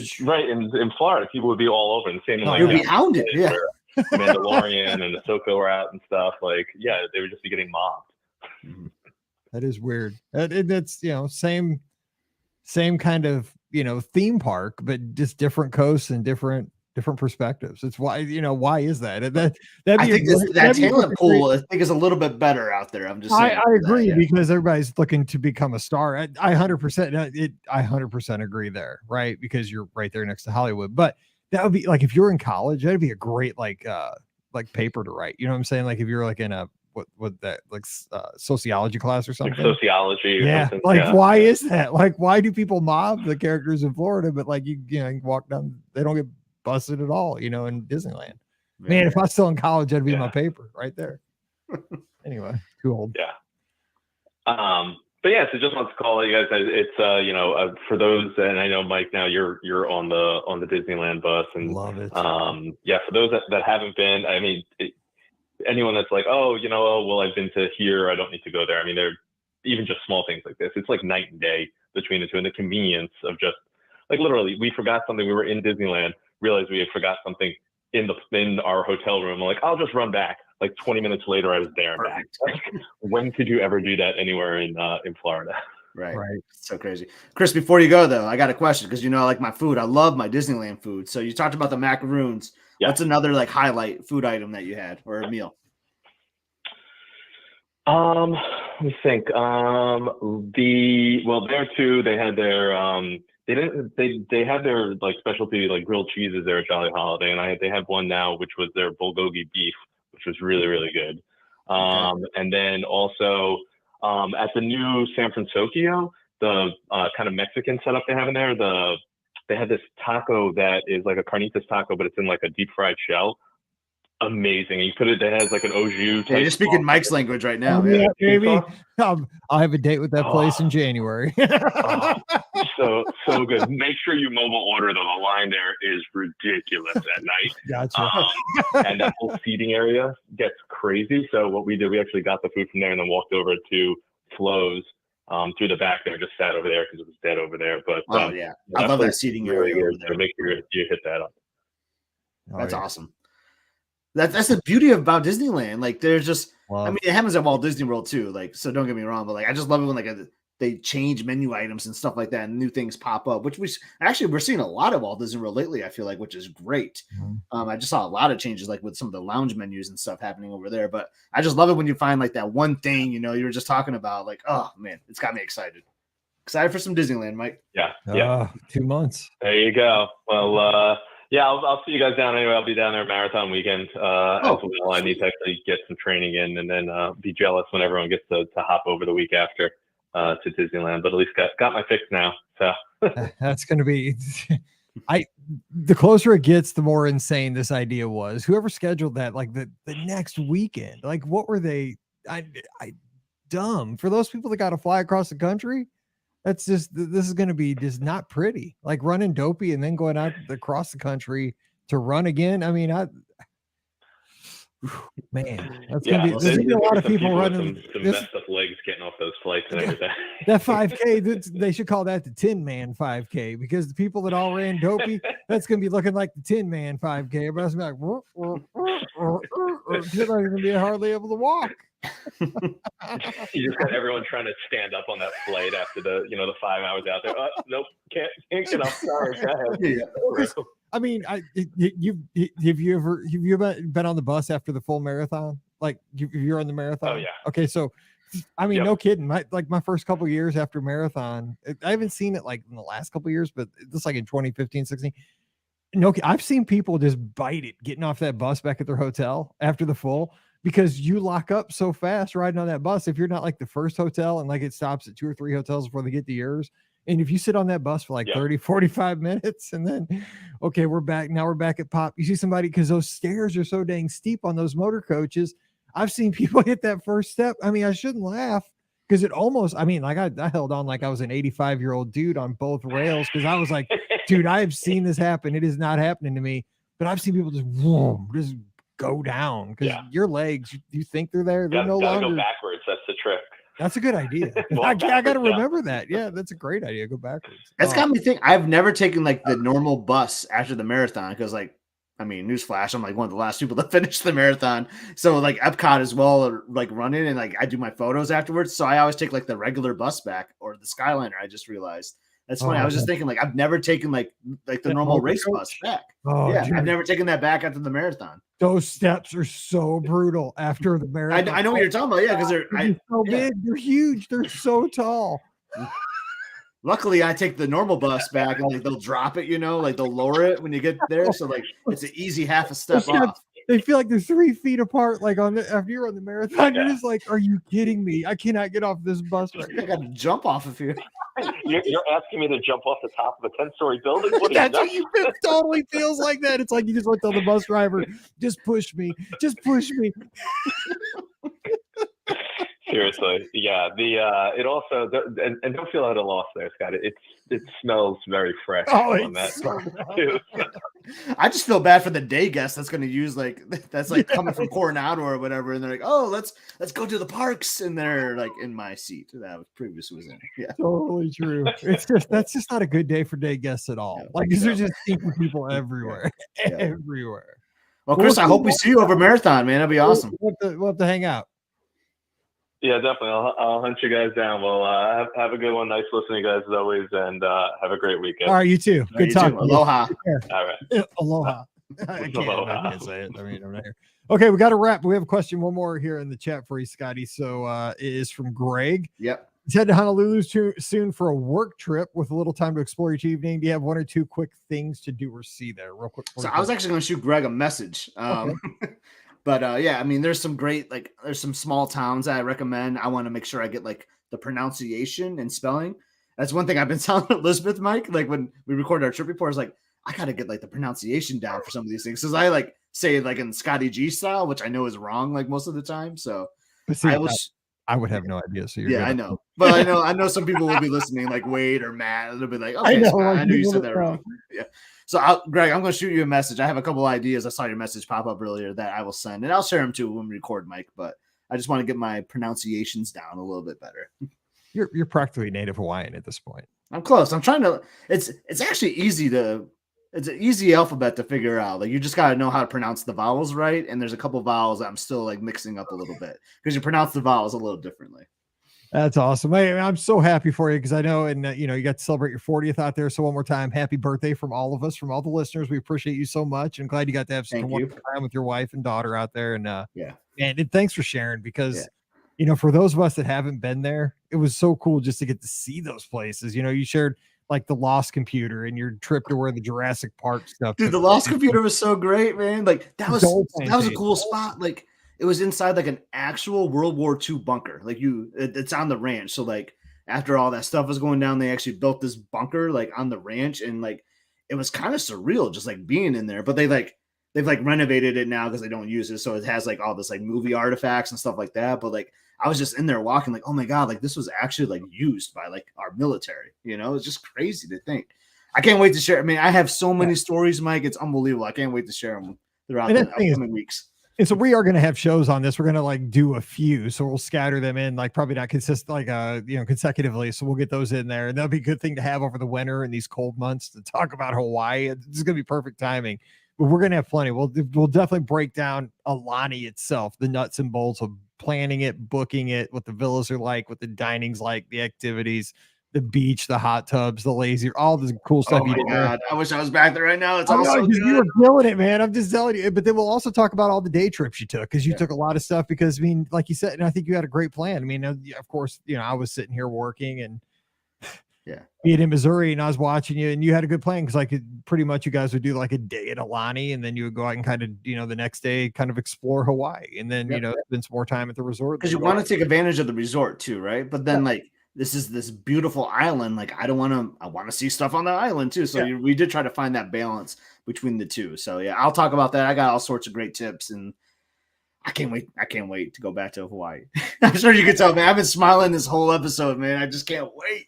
Florida, people would be all over, and the same in like You'll be hounded. Yeah. Mandalorian and Ahsoka were out and stuff. Like, yeah, they would just be getting mobbed. That is weird. That's same kind of theme park, but just different coasts and different perspectives. It's why why is that? I think that talent pool I think is a little bit better out there. I'm just saying. I agree because everybody's looking to become a star. I 100% agree there, right? Because you're right there next to Hollywood. But that would be like if you're in college, that'd be a great like paper to write. You know what I'm saying? Like if you're like in a what that like sociology class or something. Like sociology. Yeah. Something. Like why is that? Like why do people mob the characters in Florida? But like you can walk down, they don't get busted at all, in Disneyland. Man, if I was still in college, that'd be my paper right there. Anyway, too old. Yeah. But yeah, so just want to call you guys. It's for those, and I know Mike, now you're on the Disneyland bus, and love it. Yeah, for those that haven't been, I mean, anyone that's like, well, I've been to here, I don't need to go there. I mean, they're even just small things like this. It's like night and day between the two, and the convenience of just like literally, we forgot something. We were in Disneyland, realized we had forgot something in our hotel room. I'm like, I'll just run back. Like 20 minutes later, I was there and back. Like, when could you ever do that anywhere in Florida? Right. So crazy. Chris, before you go though, I got a question because I like my food. I love my Disneyland food. So you talked about the macaroons. Yeah. What's another like highlight food item that you had or a meal? Let me think. There too, they had their they had their like specialty like grilled cheeses there at Jolly Holiday, and they have one now which was their bulgogi beef, which was really, really good. And then also at the new San Francisco, the kind of Mexican setup they have in there, they had this taco that is like a carnitas taco, but it's in like a deep fried shell. Amazing. And you put it, that has like an au jus. Yeah, you're speaking Mike's language right now. Yeah, baby. I'll have a date with that place in January. So good. Make sure you mobile order though. The line there is ridiculous at night. Gotcha. And that whole seating area gets crazy. So what we did, we actually got the food from there and then walked over to Flo's through the back there, just sat over there because it was dead over there. But I love that seating area over there. So make sure you hit that up. That's awesome. That's the beauty about Disneyland. Like there's just, I mean, it happens at Walt Disney World too. Like, so don't get me wrong, but like, I just love it when like they change menu items and stuff like that and new things pop up, which we're seeing a lot of Walt Disney World lately, I feel like, which is great. I just saw a lot of changes like with some of the lounge menus and stuff happening over there, but I just love it when you find like that one thing, you were just talking about, like, oh man, it's got me excited for some Disneyland, Mike. Yeah. 2 months. There you go. Well, yeah, I'll see you guys down anyway. I'll be down there marathon weekend as well. I need to actually get some training in and then be jealous when everyone gets to hop over the week after to Disneyland. But at least got my fix now. So that's going to be the closer it gets, the more insane this idea was. Whoever scheduled that, like the next weekend, like what were they? Dumb for those people that got to fly across the country. This is going to be just not pretty, like running dopey and then going out across the country to run again. I mean, man, that's going to be, there's a lot of people running. Some messed up legs getting off those flights and everything. That 5K, they should call that the Tin Man 5K because the people that all ran dopey, that's going to be looking like the Tin Man 5K. Everybody's going to be like, you're not going to be hardly able to walk. You just got everyone trying to stand up on that flight after the 5 hours out there. Nope, can't get up. Sorry, go ahead. I mean, have you ever been on the bus after the full marathon? Like you're on the marathon? Oh yeah. Okay, so I mean, no kidding. My first couple years after marathon, I haven't seen it like in the last couple years, but just like in 2015, 16. No, I've seen people just bite it getting off that bus back at their hotel after the full. Because you lock up so fast riding on that bus. If you're not like the first hotel and like it stops at 2 or 3 hotels before they get to yours. And if you sit on that bus for like 30, 45 minutes and then, okay, we're back. Now we're back at Pop. You see somebody, because those stairs are so dang steep on those motor coaches. I've seen people hit that first step. I mean, I shouldn't laugh because it almost, I mean, like I held on like I was an 85-year-old dude on both rails because I was like, dude, I have seen this happen. It is not happening to me. But I've seen people just go down because your legs, you think they're there. They're no longer go backwards. That's the trick. That's a good idea. Walk I got to backwards, yeah. remember that. Yeah, that's a great idea. Go backwards. That's Oh, got me thinking. I've never taken like the normal bus after the marathon because, like, I mean, newsflash, I'm like one of the last people to finish the marathon. So like Epcot as well, are, like running, and like I do my photos afterwards. So I always take like the regular bus back or the Skyliner. I just realized that's funny. I was just thinking like I've never taken like the normal race bus back. Oh, Yeah, dude, I've never taken that back after the marathon. those steps are so brutal after the marathon. I know what you're talking about. Yeah, because They're so big. They're huge. They're so tall. Luckily, I take the normal bus back and like they'll drop it, like they'll lower it when you get there. So like it's an easy half a step off. They feel like they're 3 feet apart. Like after you're on the marathon, you're just like, "Are you kidding me? I cannot get off this bus right now." I got to jump off of here. You're asking me to jump off the top of a 10-story building? What is That's that? what it totally feels like. That it's like you just want to tell the bus driver, "Just push me, just push me." Seriously, yeah. It also and don't feel at a loss there, Scott. It smells very fresh on that too. I just feel bad for the day guest that's going to use that's coming from Coronado or whatever, and they're like, "Oh, let's go to the parks," and they're like in my seat that was previously was in. Yeah, Totally true. That's just not a good day for day guests at all. Like there's just stinky people everywhere, everywhere. Well, Chris, I hope we see you over marathon, man. That'd be awesome. We'll have to hang out. Yeah, definitely. I'll hunt you guys down. Well, have a good one. Nice listening, guys, as always, and have a great weekend. All right, you too. Good talking. Aloha. All right. Aloha. I can't say it. I mean, I'm not here. Okay, we got to wrap. We have a question, one more here in the chat for you, Scotty. So it is from Greg. Yep. He's headed to Honolulu soon for a work trip with a little time to explore each evening. Do you have one or two quick things to do or see there, real quick? So I was actually going to shoot Greg a message. But yeah, I mean, there's some great, there's some small towns that I recommend. I want to make sure I get the pronunciation and spelling. That's one thing I've been telling Elizabeth, Mike, when we recorded our trip report, is I got to get the pronunciation down for some of these things. Cause I say in Scotty G style, which I know is wrong, most of the time. So see, I would have no idea. So I know, but I know some people will be listening, Wade or Matt. They'll be like, okay, I know you said that wrong. Yeah. So, Greg, I'm going to shoot you a message. I have a couple ideas. I saw your message pop up earlier that I will send, and I'll share them too when we record, Mike. But I just want to get my pronunciations down a little bit better. You're practically native Hawaiian at this point. I'm close. I'm trying to. It's actually easy to. It's an easy alphabet to figure out. You just got to know how to pronounce the vowels right. And there's a couple vowels that I'm still mixing up a little bit because you pronounce the vowels a little differently. That's awesome. I'm so happy for you because I know, and you got to celebrate your 40th out there. So one more time, happy birthday from all of us, from all the listeners. We appreciate you so much, and glad you got to have some wonderful time with your wife and daughter out there. And and thanks for sharing because for those of us that haven't been there, it was so cool just to get to see those places. You shared the Lost Computer and your trip to where the Jurassic Park stuff. Dude, the Lost Computer was so great, man. That was a cool spot. It was inside an actual World War II bunker. It's on the ranch. So after all that stuff was going down, they actually built this bunker on the ranch, and it was kind of surreal just being in there. But they've renovated it now because they don't use it, so it has all this movie artifacts and stuff like that. But I was just in there walking oh my god, this was actually used by our military. It's just crazy to think. I can't wait to share. I mean, I have so many stories, Mike. It's unbelievable. I can't wait to share them throughout the upcoming weeks. And so we are going to have shows on this. We're going to do a few, so we'll scatter them in, probably not consecutively. So we'll get those in there, and that'll be a good thing to have over the winter and these cold months to talk about Hawaii. This is going to be perfect timing, but we're going to have plenty. We'll definitely break down Aulani itself, the nuts and bolts of planning it, booking it, what the villas are like, what the dining's like, the activities, the beach, the hot tubs, the lazy, all this cool stuff. Oh my god! I wish I was back there right now. It's awesome. You were killing it, man. I'm just telling you. But then we'll also talk about all the day trips you took because you took a lot of stuff. Because like you said, and I think you had a great plan. I mean, of course, I was sitting here working and being in Missouri, and I was watching you, and you had a good plan because pretty much you guys would do a day at Aulani, and then you would go out and kind of the next day kind of explore Hawaii, and then spend some more time at the resort because you want to take advantage of the resort too, right? But then this is this beautiful island. I want to see stuff on the island too. So we did try to find that balance between the two. So I'll talk about that. I got all sorts of great tips, and I can't wait. I can't wait to go back to Hawaii. I'm sure you can tell, man. I've been smiling this whole episode, man. I just can't wait.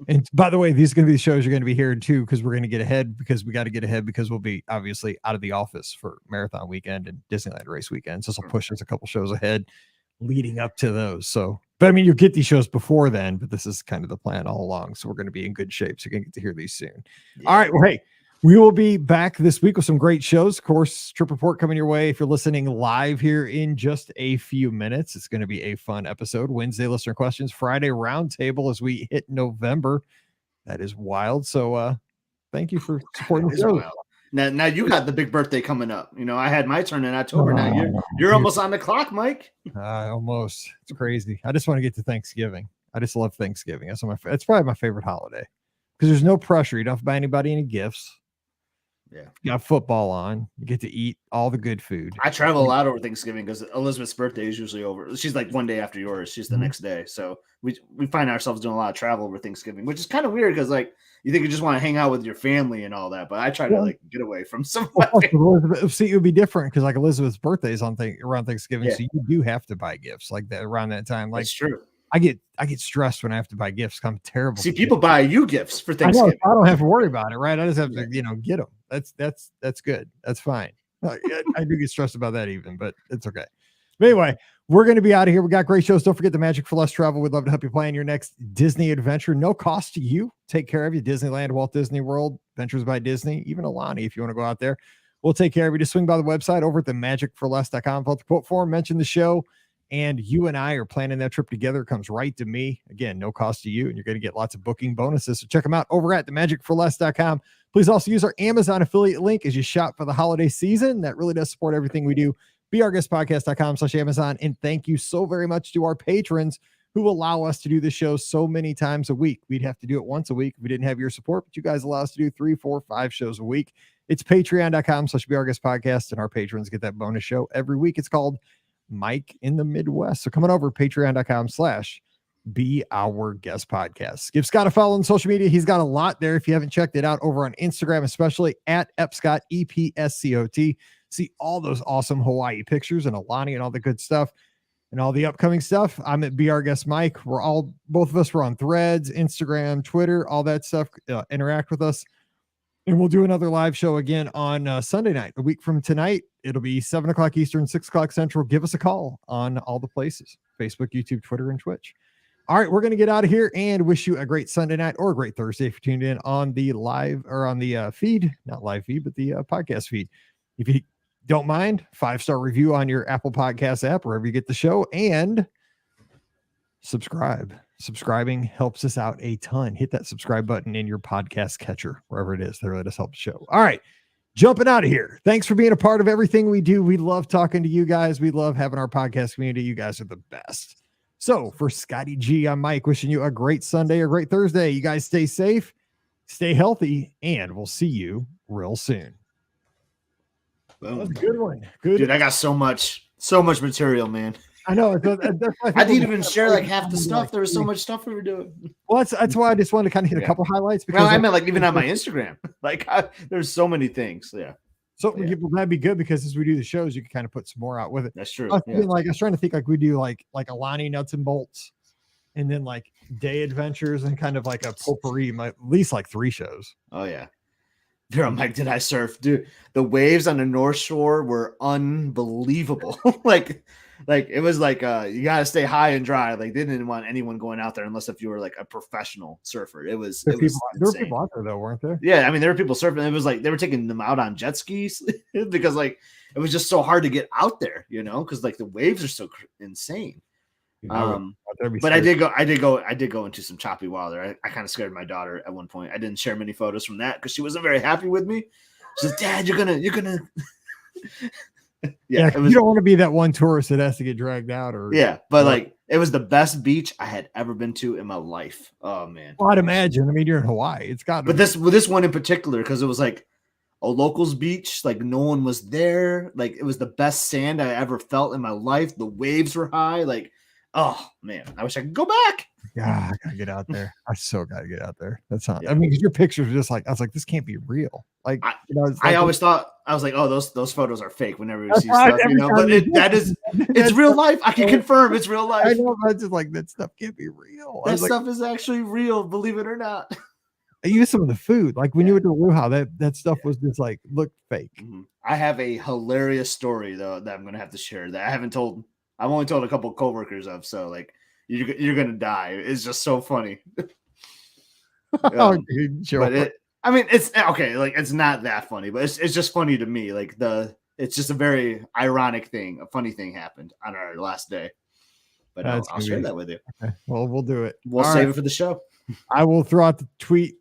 And by the way, these are going to be the shows you're going to be hearing too, because we're going to get ahead because we got to get ahead because we'll be obviously out of the office for marathon weekend and Disneyland race weekend. So this will push us a couple shows ahead. leading up to those. So, but I mean, you'll get these shows before then, but this is kind of the plan all along. So we're going to be in good shape. So you're going to get to hear these soon. Yeah. All right. Well, hey, we will be back this week with some great shows. Of course, Trip Report coming your way. If you're listening live here in just a few minutes, it's going to be a fun episode. Wednesday, listener questions. Friday, roundtable as we hit November. That is wild. So thank you for supporting the show. Now you got the big birthday coming up. You know, I had my turn in October. Now you're almost on the clock, Mike. Almost. It's crazy. I just want to get to Thanksgiving. I just love Thanksgiving. That's probably my favorite holiday because there's no pressure. You don't have to buy anybody any gifts. Yeah, you got football on. You get to eat all the good food. I travel a lot over Thanksgiving because Elizabeth's birthday is usually over. She's like one day after yours. She's the next day. So we find ourselves doing a lot of travel over Thanksgiving, which is kind of weird because like you think you just want to hang out with your family and all that, but I try to like get away from some. See, it would be different because like Elizabeth's birthday is around Thanksgiving, so you do have to buy gifts like that around that time. Like that's true. I get stressed when I have to buy gifts. I'm terrible. See, people buy you gifts for Thanksgiving. I don't have to worry about it, right? I just have to, get them. That's good. That's fine. I do get stressed about that even, but it's okay. But anyway, we're going to be out of here. We got great shows. Don't forget the Magic for Less travel. We'd love to help you plan your next Disney adventure. No cost to you. Take care of you. Disneyland, Walt Disney World, Adventures by Disney, even Alani, if you want to go out there. We'll take care of you. Just swing by the website over at themagicforless.com. Fill out the quote form, mention the show, and you and I are planning that trip together. It comes right to me. Again, no cost to you, and you're going to get lots of booking bonuses. So check them out over at themagicforless.com. Please also use our Amazon affiliate link as you shop for the holiday season. That really does support everything we do. BeOurGuestPodcast.com/Amazon. And thank you so very much to our patrons who allow us to do the show so many times a week. We'd have to do it once a week if we didn't have your support, but you guys allow us to do 3, 4, 5 shows a week. It's patreon.com/BeOurGuestPodcast, and our patrons get that bonus show every week. It's called Mike in the Midwest. So coming over patreon.com/Be Our Guest Podcast. Give Scott a follow on social media. He's got a lot there. If you haven't checked it out over on Instagram, especially at Epscott, EPSCOT. See all those awesome Hawaii pictures and Alani and all the good stuff and all the upcoming stuff. I'm at Be Our Guest Mike. Both of us were on Threads, Instagram, Twitter, all that stuff. Interact with us. And we'll do another live show again on Sunday night, a week from tonight. It'll be 7 o'clock Eastern, 6 o'clock Central. Give us a call on all the places: Facebook, YouTube, Twitter, and Twitch. All right, we're going to get out of here and wish you a great Sunday night or a great Thursday if you tuned in on the live or on the feed, not live feed, but the podcast feed. If you don't mind, 5-star review on your Apple Podcast app, wherever you get the show, and subscribe. Subscribing helps us out a ton. Hit that subscribe button in your podcast catcher, wherever it is. That really does help the show. All right, jumping out of here. Thanks for being a part of everything we do. We love talking to you guys. We love having our podcast community. You guys are the best. So for Scotty G, I'm Mike, wishing you a great Sunday or great Thursday. You guys stay safe, stay healthy, and we'll see you real soon. Boom. That was a good one. Good. Dude, I got so much material, man. I know. I didn't even share like half the stuff. There was so much stuff we were doing. Well, that's why I just wanted to kind of hit a couple highlights. Because I meant like even on my Instagram, like there's so many things. Yeah. So people, that'd be good because as we do the shows, you can kind of put some more out with it. That's true. I was trying to think like we do like Alani nuts and bolts, and then like day adventures and kind of like a potpourri, at least like 3 shows. Oh yeah. Girl, Mike, did I surf? Dude, the waves on the North Shore were unbelievable. like it was like you gotta stay high and dry. Like they didn't want anyone going out there unless if you were like a professional surfer. There were people out there though, weren't there? Yeah, I mean there were people surfing. It was like they were taking them out on jet skis because like it was just so hard to get out there, because like the waves are so insane. But I did go into some choppy water. I kind of scared my daughter at one point. I didn't share many photos from that because she wasn't very happy with me. She said, "Dad, you're gonna." You don't want to be that one tourist that has to get dragged out, but like it was the best beach I had ever been to in my life. Oh man, well, I'd imagine. I mean, you're in Hawaii. It's got. But this one in particular because it was like a locals beach. Like no one was there. Like it was the best sand I ever felt in my life. The waves were high. Like. Oh man, I wish I could go back. Yeah, I gotta get out there. I so gotta get out there. That's not. I mean, because your pictures were just like I was like, this can't be real. Like I always thought I was like, oh, those photos are fake. Whenever you see stuff, but it's real life. I can confirm it's real life. I know, but just like that stuff can't be real. That stuff is actually real, believe it or not. I used some of the food, like when you went to Luau, that stuff was just like looked fake. I have a hilarious story though that I'm gonna have to share that I haven't told I've only told a couple coworkers of. So like, you're gonna die. It's just so funny. Oh, dude, sure. But I mean, it's okay. Like, it's not that funny, but it's just funny to me. Like it's just a very ironic thing. A funny thing happened on our last day. But I'll share that with you. Okay. Well, we'll do it. We'll save it for the show. I will throw out the tweet,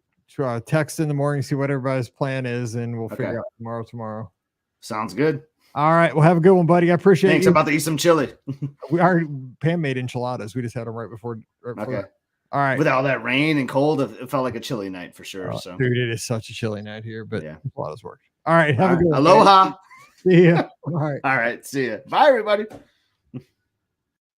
text in the morning, see what everybody's plan is, and we'll figure out tomorrow. Sounds good. All right. Well, have a good one, buddy. I appreciate Thanks. you. I'm about to eat some chili. Pam made enchiladas. We just had them right before. Okay. All right. With all that rain and cold, it felt like a chilly night for sure. So, dude, it is such a chilly night here, but enchiladas work. All right. Have a good one. Aloha. See ya. All right. All right. See ya. Bye, everybody.